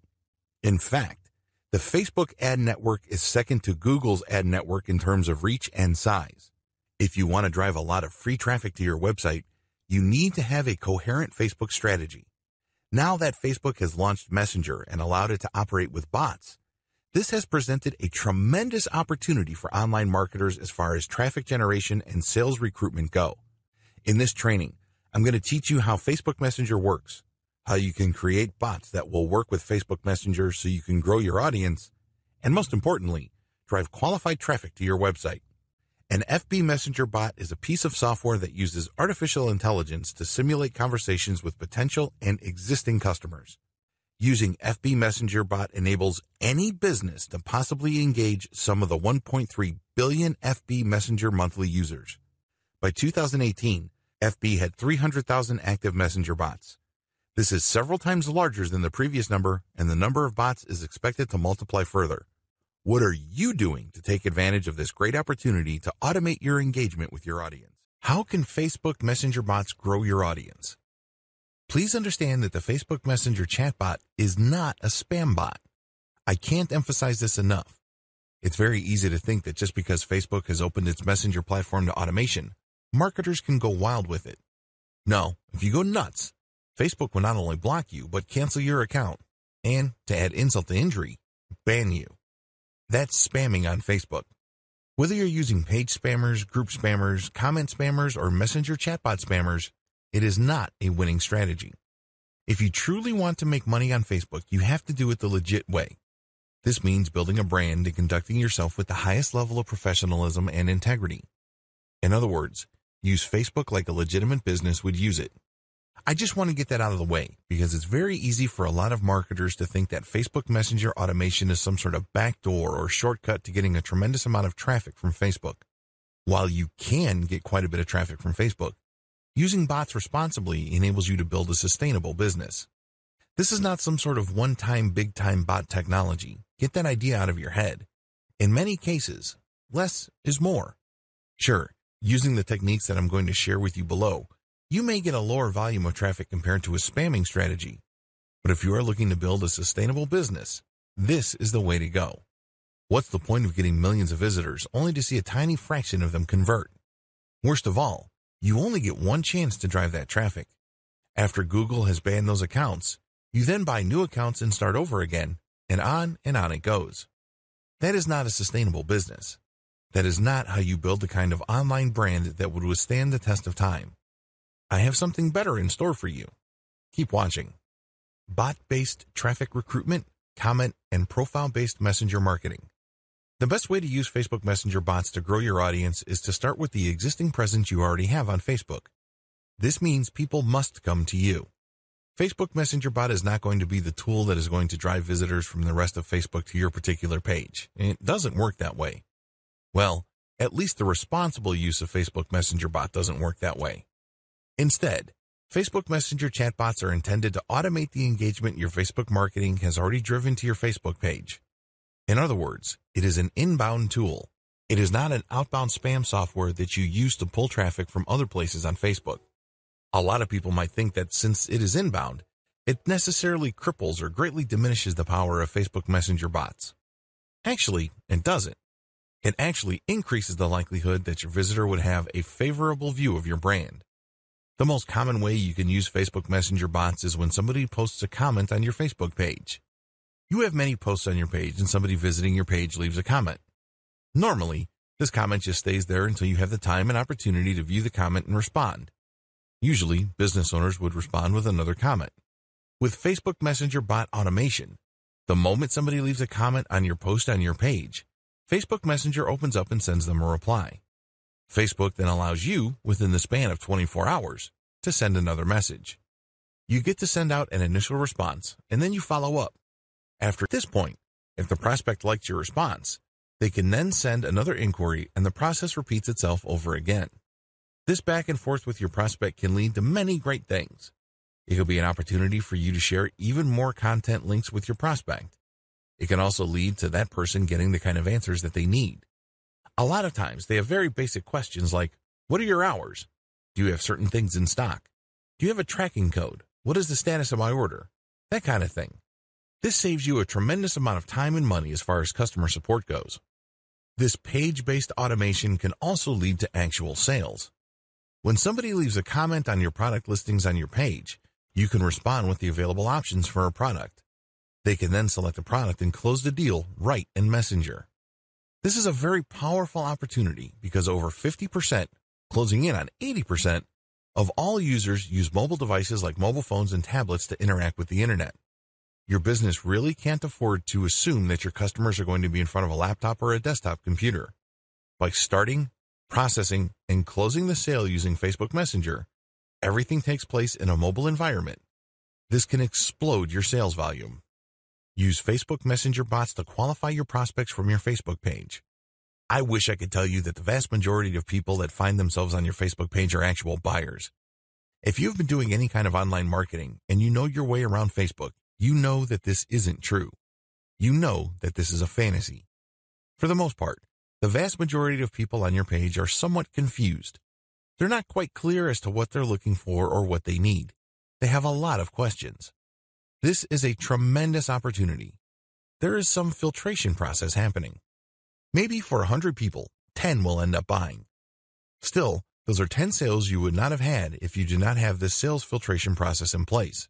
In fact, the Facebook ad network is second to Google's ad network in terms of reach and size. If you want to drive a lot of free traffic to your website, you need to have a coherent Facebook strategy. Now that Facebook has launched Messenger and allowed it to operate with bots, this has presented a tremendous opportunity for online marketers as far as traffic generation and sales recruitment go. In this training, I'm going to teach you how Facebook Messenger works, how you can create bots that will work with Facebook Messenger so you can grow your audience, and most importantly, drive qualified traffic to your website. An FB Messenger bot is a piece of software that uses artificial intelligence to simulate conversations with potential and existing customers. Using FB Messenger bot enables any business to possibly engage some of the 1.3 billion FB Messenger monthly users. By 2018, FB had 300,000 active Messenger bots. This is several times larger than the previous number, and the number of bots is expected to multiply further. What are you doing to take advantage of this great opportunity to automate your engagement with your audience? How can Facebook Messenger bots grow your audience? Please understand that the Facebook Messenger chatbot is not a spam bot. I can't emphasize this enough. It's very easy to think that just because Facebook has opened its Messenger platform to automation, marketers can go wild with it. No, if you go nuts, Facebook will not only block you, but cancel your account. And, to add insult to injury, ban you. That's spamming on Facebook. Whether you're using page spammers, group spammers, comment spammers, or Messenger chatbot spammers, it is not a winning strategy. If you truly want to make money on Facebook, you have to do it the legit way. This means building a brand and conducting yourself with the highest level of professionalism and integrity. In other words, use Facebook like a legitimate business would use it. I just want to get that out of the way because it's very easy for a lot of marketers to think that Facebook Messenger automation is some sort of backdoor or shortcut to getting a tremendous amount of traffic from Facebook. While you can get quite a bit of traffic from Facebook, using bots responsibly enables you to build a sustainable business. This is not some sort of one-time, big-time bot technology. Get that idea out of your head. In many cases, less is more. Sure, using the techniques that I'm going to share with you below, you may get a lower volume of traffic compared to a spamming strategy. But if you are looking to build a sustainable business, this is the way to go. What's the point of getting millions of visitors only to see a tiny fraction of them convert? Worst of all, you only get one chance to drive that traffic. After Google has banned those accounts, you then buy new accounts and start over again, and on it goes. That is not a sustainable business. That is not how you build the kind of online brand that would withstand the test of time. I have something better in store for you. Keep watching. Bot-based traffic recruitment, comment, and profile-based messenger marketing. The best way to use Facebook Messenger bots to grow your audience is to start with the existing presence you already have on Facebook. This means people must come to you. Facebook Messenger bot is not going to be the tool that is going to drive visitors from the rest of Facebook to your particular page. It doesn't work that way. Well, at least the responsible use of Facebook Messenger bot doesn't work that way. Instead, Facebook Messenger chatbots are intended to automate the engagement your Facebook marketing has already driven to your Facebook page. In other words, it is an inbound tool. It is not an outbound spam software that you use to pull traffic from other places on Facebook. A lot of people might think that since it is inbound, it necessarily cripples or greatly diminishes the power of Facebook Messenger bots. Actually, it doesn't. It actually increases the likelihood that your visitor would have a favorable view of your brand. The most common way you can use Facebook Messenger bots is when somebody posts a comment on your Facebook page. You have many posts on your page and somebody visiting your page leaves a comment. Normally, this comment just stays there until you have the time and opportunity to view the comment and respond. Usually, business owners would respond with another comment. With Facebook Messenger bot automation, the moment somebody leaves a comment on your post on your page, Facebook Messenger opens up and sends them a reply. Facebook then allows you, within the span of 24 hours, to send another message. You get to send out an initial response, and then you follow up. After this point, if the prospect likes your response, they can then send another inquiry, and the process repeats itself over again. This back and forth with your prospect can lead to many great things. It could be an opportunity for you to share even more content links with your prospect. It can also lead to that person getting the kind of answers that they need. A lot of times, they have very basic questions like, what are your hours? Do you have certain things in stock? Do you have a tracking code? What is the status of my order? That kind of thing. This saves you a tremendous amount of time and money as far as customer support goes. This page-based automation can also lead to actual sales. When somebody leaves a comment on your product listings on your page, you can respond with the available options for a product. They can then select a product and close the deal right in Messenger. This is a very powerful opportunity because over 50%, closing in on 80%, of all users use mobile devices like mobile phones and tablets to interact with the internet. Your business really can't afford to assume that your customers are going to be in front of a laptop or a desktop computer. By starting, processing, and closing the sale using Facebook Messenger, everything takes place in a mobile environment. This can explode your sales volume. Use Facebook Messenger bots to qualify your prospects from your Facebook page. I wish I could tell you that the vast majority of people that find themselves on your Facebook page are actual buyers. If you've been doing any kind of online marketing and you know your way around Facebook, you know that this isn't true. You know that this is a fantasy. For the most part, the vast majority of people on your page are somewhat confused. They're not quite clear as to what they're looking for or what they need. They have a lot of questions. This is a tremendous opportunity. There is some filtration process happening. Maybe for 100 people, 10 will end up buying. Still, those are 10 sales you would not have had if you did not have this sales filtration process in place.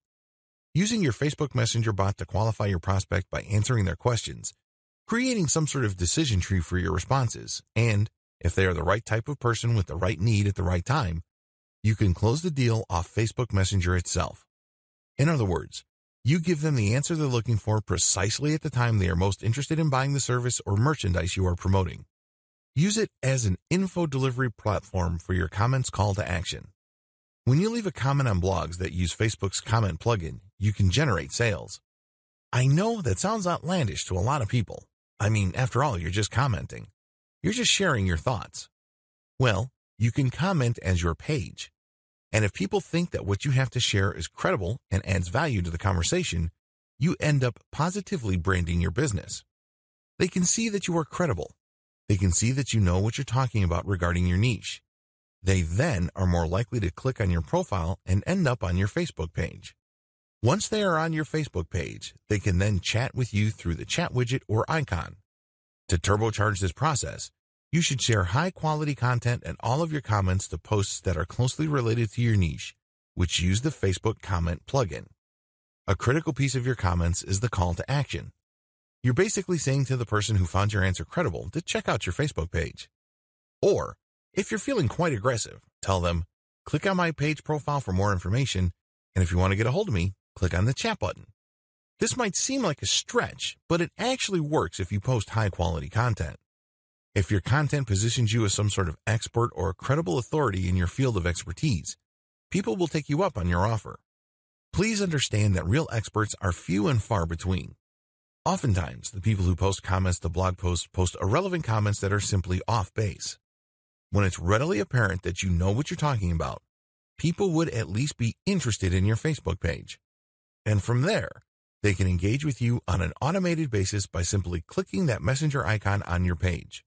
Using your Facebook Messenger bot to qualify your prospect by answering their questions, creating some sort of decision tree for your responses, and, if they are the right type of person with the right need at the right time, you can close the deal off Facebook Messenger itself. In other words, you give them the answer they're looking for precisely at the time they are most interested in buying the service or merchandise you are promoting. Use it as an info delivery platform for your comments call to action. When you leave a comment on blogs that use Facebook's comment plugin, you can generate sales. I know that sounds outlandish to a lot of people. I mean, after all, you're just commenting. You're just sharing your thoughts. Well, you can comment as your page. And if people think that what you have to share is credible and adds value to the conversation, you end up positively branding your business. They can see that you are credible. They can see that you know what you're talking about regarding your niche. They then are more likely to click on your profile and end up on your Facebook page. Once they are on your Facebook page, they can then chat with you through the chat widget or icon. To turbocharge this process, you should share high-quality content and all of your comments to posts that are closely related to your niche, which use the Facebook comment plugin. A critical piece of your comments is the call to action. You're basically saying to the person who found your answer credible to check out your Facebook page. Or, if you're feeling quite aggressive, tell them, click on my page profile for more information, and if you want to get a hold of me, click on the chat button. This might seem like a stretch, but it actually works if you post high-quality content. If your content positions you as some sort of expert or credible authority in your field of expertise, people will take you up on your offer. Please understand that real experts are few and far between. Oftentimes, the people who post comments to blog posts post irrelevant comments that are simply off base. When it's readily apparent that you know what you're talking about, people would at least be interested in your Facebook page. And from there, they can engage with you on an automated basis by simply clicking that messenger icon on your page.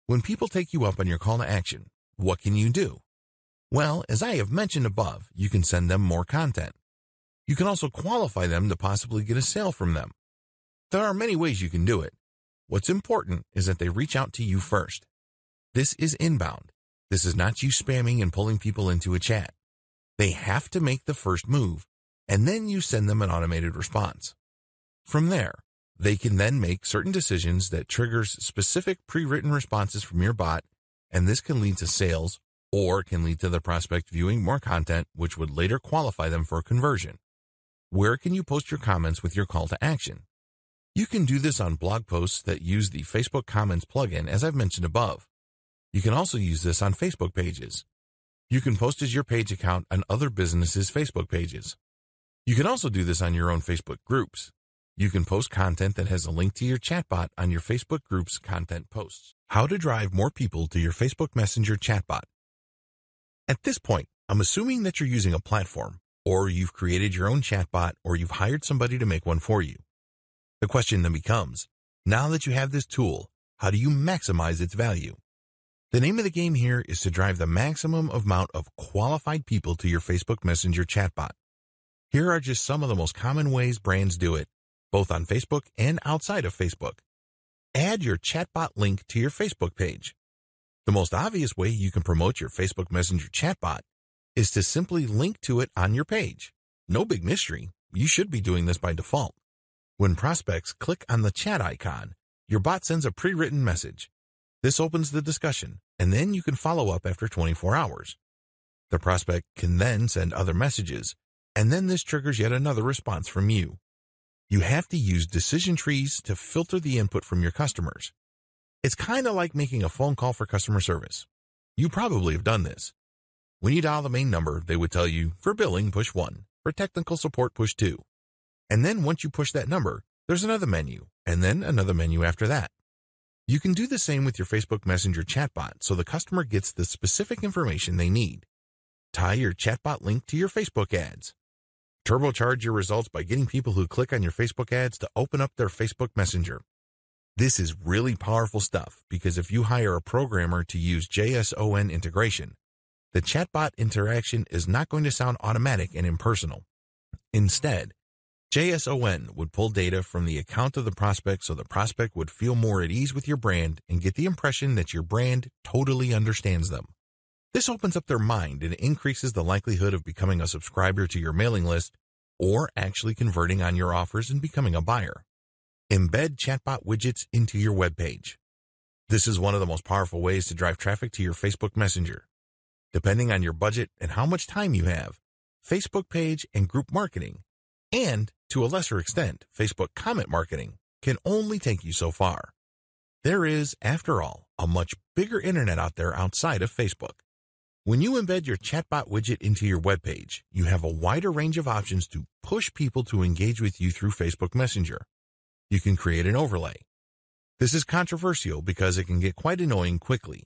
When people take you up on your call to action, what can you do? Well, as I have mentioned above, you can send them more content. You can also qualify them to possibly get a sale from them. There are many ways you can do it. What's important is that they reach out to you first. This is inbound. This is not you spamming and pulling people into a chat. They have to make the first move, and then you send them an automated response. From there, they can then make certain decisions that triggers specific pre-written responses from your bot, and this can lead to sales or can lead to the prospect viewing more content, which would later qualify them for conversion. Where can you post your comments with your call to action? You can do this on blog posts that use the Facebook Comments plugin, as I've mentioned above. You can also use this on Facebook pages. You can post as your page account on other businesses' Facebook pages. You can also do this on your own Facebook groups. You can post content that has a link to your chatbot on your Facebook group's content posts. How to drive more people to your Facebook Messenger chatbot. At this point, I'm assuming that you're using a platform, or you've created your own chatbot, or you've hired somebody to make one for you. The question then becomes, now that you have this tool, how do you maximize its value? The name of the game here is to drive the maximum amount of qualified people to your Facebook Messenger chatbot. Here are just some of the most common ways brands do it, both on Facebook and outside of Facebook. Add your chatbot link to your Facebook page. The most obvious way you can promote your Facebook Messenger chatbot is to simply link to it on your page. No big mystery. You should be doing this by default. When prospects click on the chat icon, your bot sends a pre-written message. This opens the discussion, and then you can follow up after 24 hours. The prospect can then send other messages, and then this triggers yet another response from you. You have to use decision trees to filter the input from your customers. It's kind of like making a phone call for customer service. You probably have done this. When you dial the main number, they would tell you, for billing, push 1, for technical support, push 2. And then once you push that number, there's another menu, and then another menu after that. You can do the same with your Facebook Messenger chatbot so the customer gets the specific information they need. Tie your chatbot link to your Facebook ads. Turbocharge your results by getting people who click on your Facebook ads to open up their Facebook Messenger. This is really powerful stuff because if you hire a programmer to use JSON integration, the chatbot interaction is not going to sound automatic and impersonal. Instead, JSON would pull data from the account of the prospect so the prospect would feel more at ease with your brand and get the impression that your brand totally understands them. This opens up their mind and increases the likelihood of becoming a subscriber to your mailing list or actually converting on your offers and becoming a buyer. Embed chatbot widgets into your web page. This is one of the most powerful ways to drive traffic to your Facebook Messenger. Depending on your budget and how much time you have, Facebook page and group marketing, and, to a lesser extent, Facebook comment marketing can only take you so far. There is, after all, a much bigger internet out there outside of Facebook. When you embed your chatbot widget into your web page, you have a wider range of options to push people to engage with you through Facebook Messenger. You can create an overlay. This is controversial because it can get quite annoying quickly.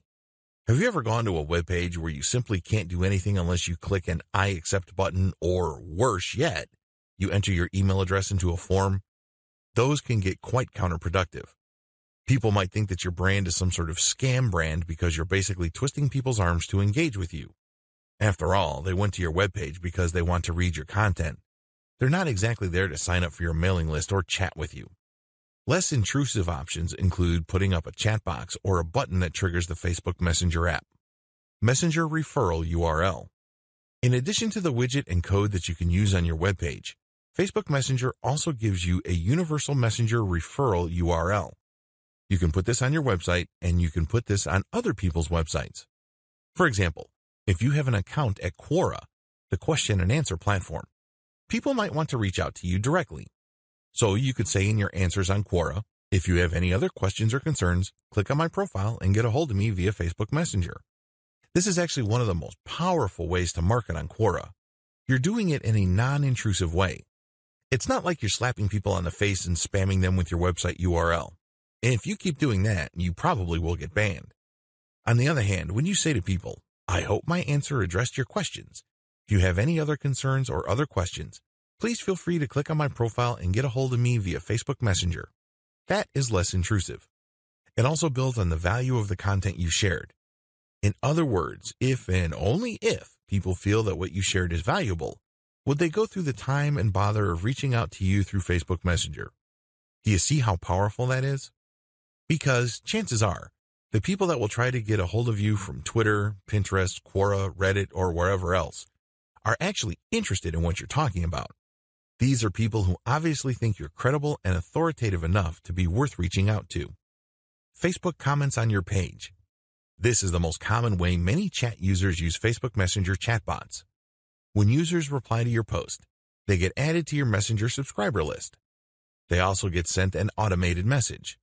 Have you ever gone to a web page where you simply can't do anything unless you click an I accept button, or worse yet, you enter your email address into a form? Those can get quite counterproductive. People might think that your brand is some sort of scam brand because you're basically twisting people's arms to engage with you. After all, they went to your webpage because they want to read your content. They're not exactly there to sign up for your mailing list or chat with you. Less intrusive options include putting up a chat box or a button that triggers the Facebook Messenger app. Messenger Referral URL. In addition to the widget and code that you can use on your webpage, Facebook Messenger also gives you a universal messenger referral URL. You can put this on your website, and you can put this on other people's websites. For example, if you have an account at Quora, the question and answer platform, people might want to reach out to you directly. So you could say in your answers on Quora, if you have any other questions or concerns, click on my profile and get a hold of me via Facebook Messenger. This is actually one of the most powerful ways to market on Quora. You're doing it in a non-intrusive way. It's not like you're slapping people on the face and spamming them with your website URL. And if you keep doing that, you probably will get banned. On the other hand, when you say to people, "I hope my answer addressed your questions. If you have any other concerns or other questions, please feel free to click on my profile and get a hold of me via Facebook Messenger." That is less intrusive. It also builds on the value of the content you shared. In other words, if and only if people feel that what you shared is valuable, would they go through the time and bother of reaching out to you through Facebook Messenger? Do you see how powerful that is? Because chances are, the people that will try to get a hold of you from Twitter, Pinterest, Quora, Reddit, or wherever else are actually interested in what you're talking about. These are people who obviously think you're credible and authoritative enough to be worth reaching out to. Facebook comments on your page. This is the most common way many chat users use Facebook Messenger chatbots. When users reply to your post, they get added to your Messenger subscriber list. They also get sent an automated message.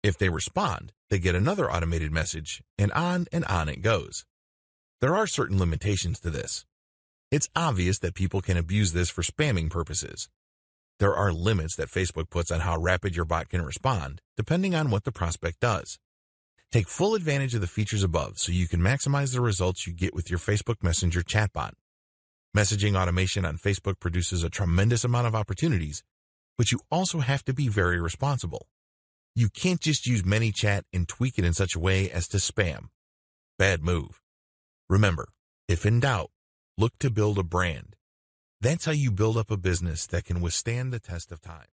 If they respond, they get another automated message, and on it goes. There are certain limitations to this. It's obvious that people can abuse this for spamming purposes. There are limits that Facebook puts on how rapid your bot can respond, depending on what the prospect does. Take full advantage of the features above so you can maximize the results you get with your Facebook Messenger chatbot. Messaging automation on Facebook produces a tremendous amount of opportunities, but you also have to be very responsible. You can't just use ManyChat and tweak it in such a way as to spam. Bad move. Remember, if in doubt, look to build a brand. That's how you build up a business that can withstand the test of time.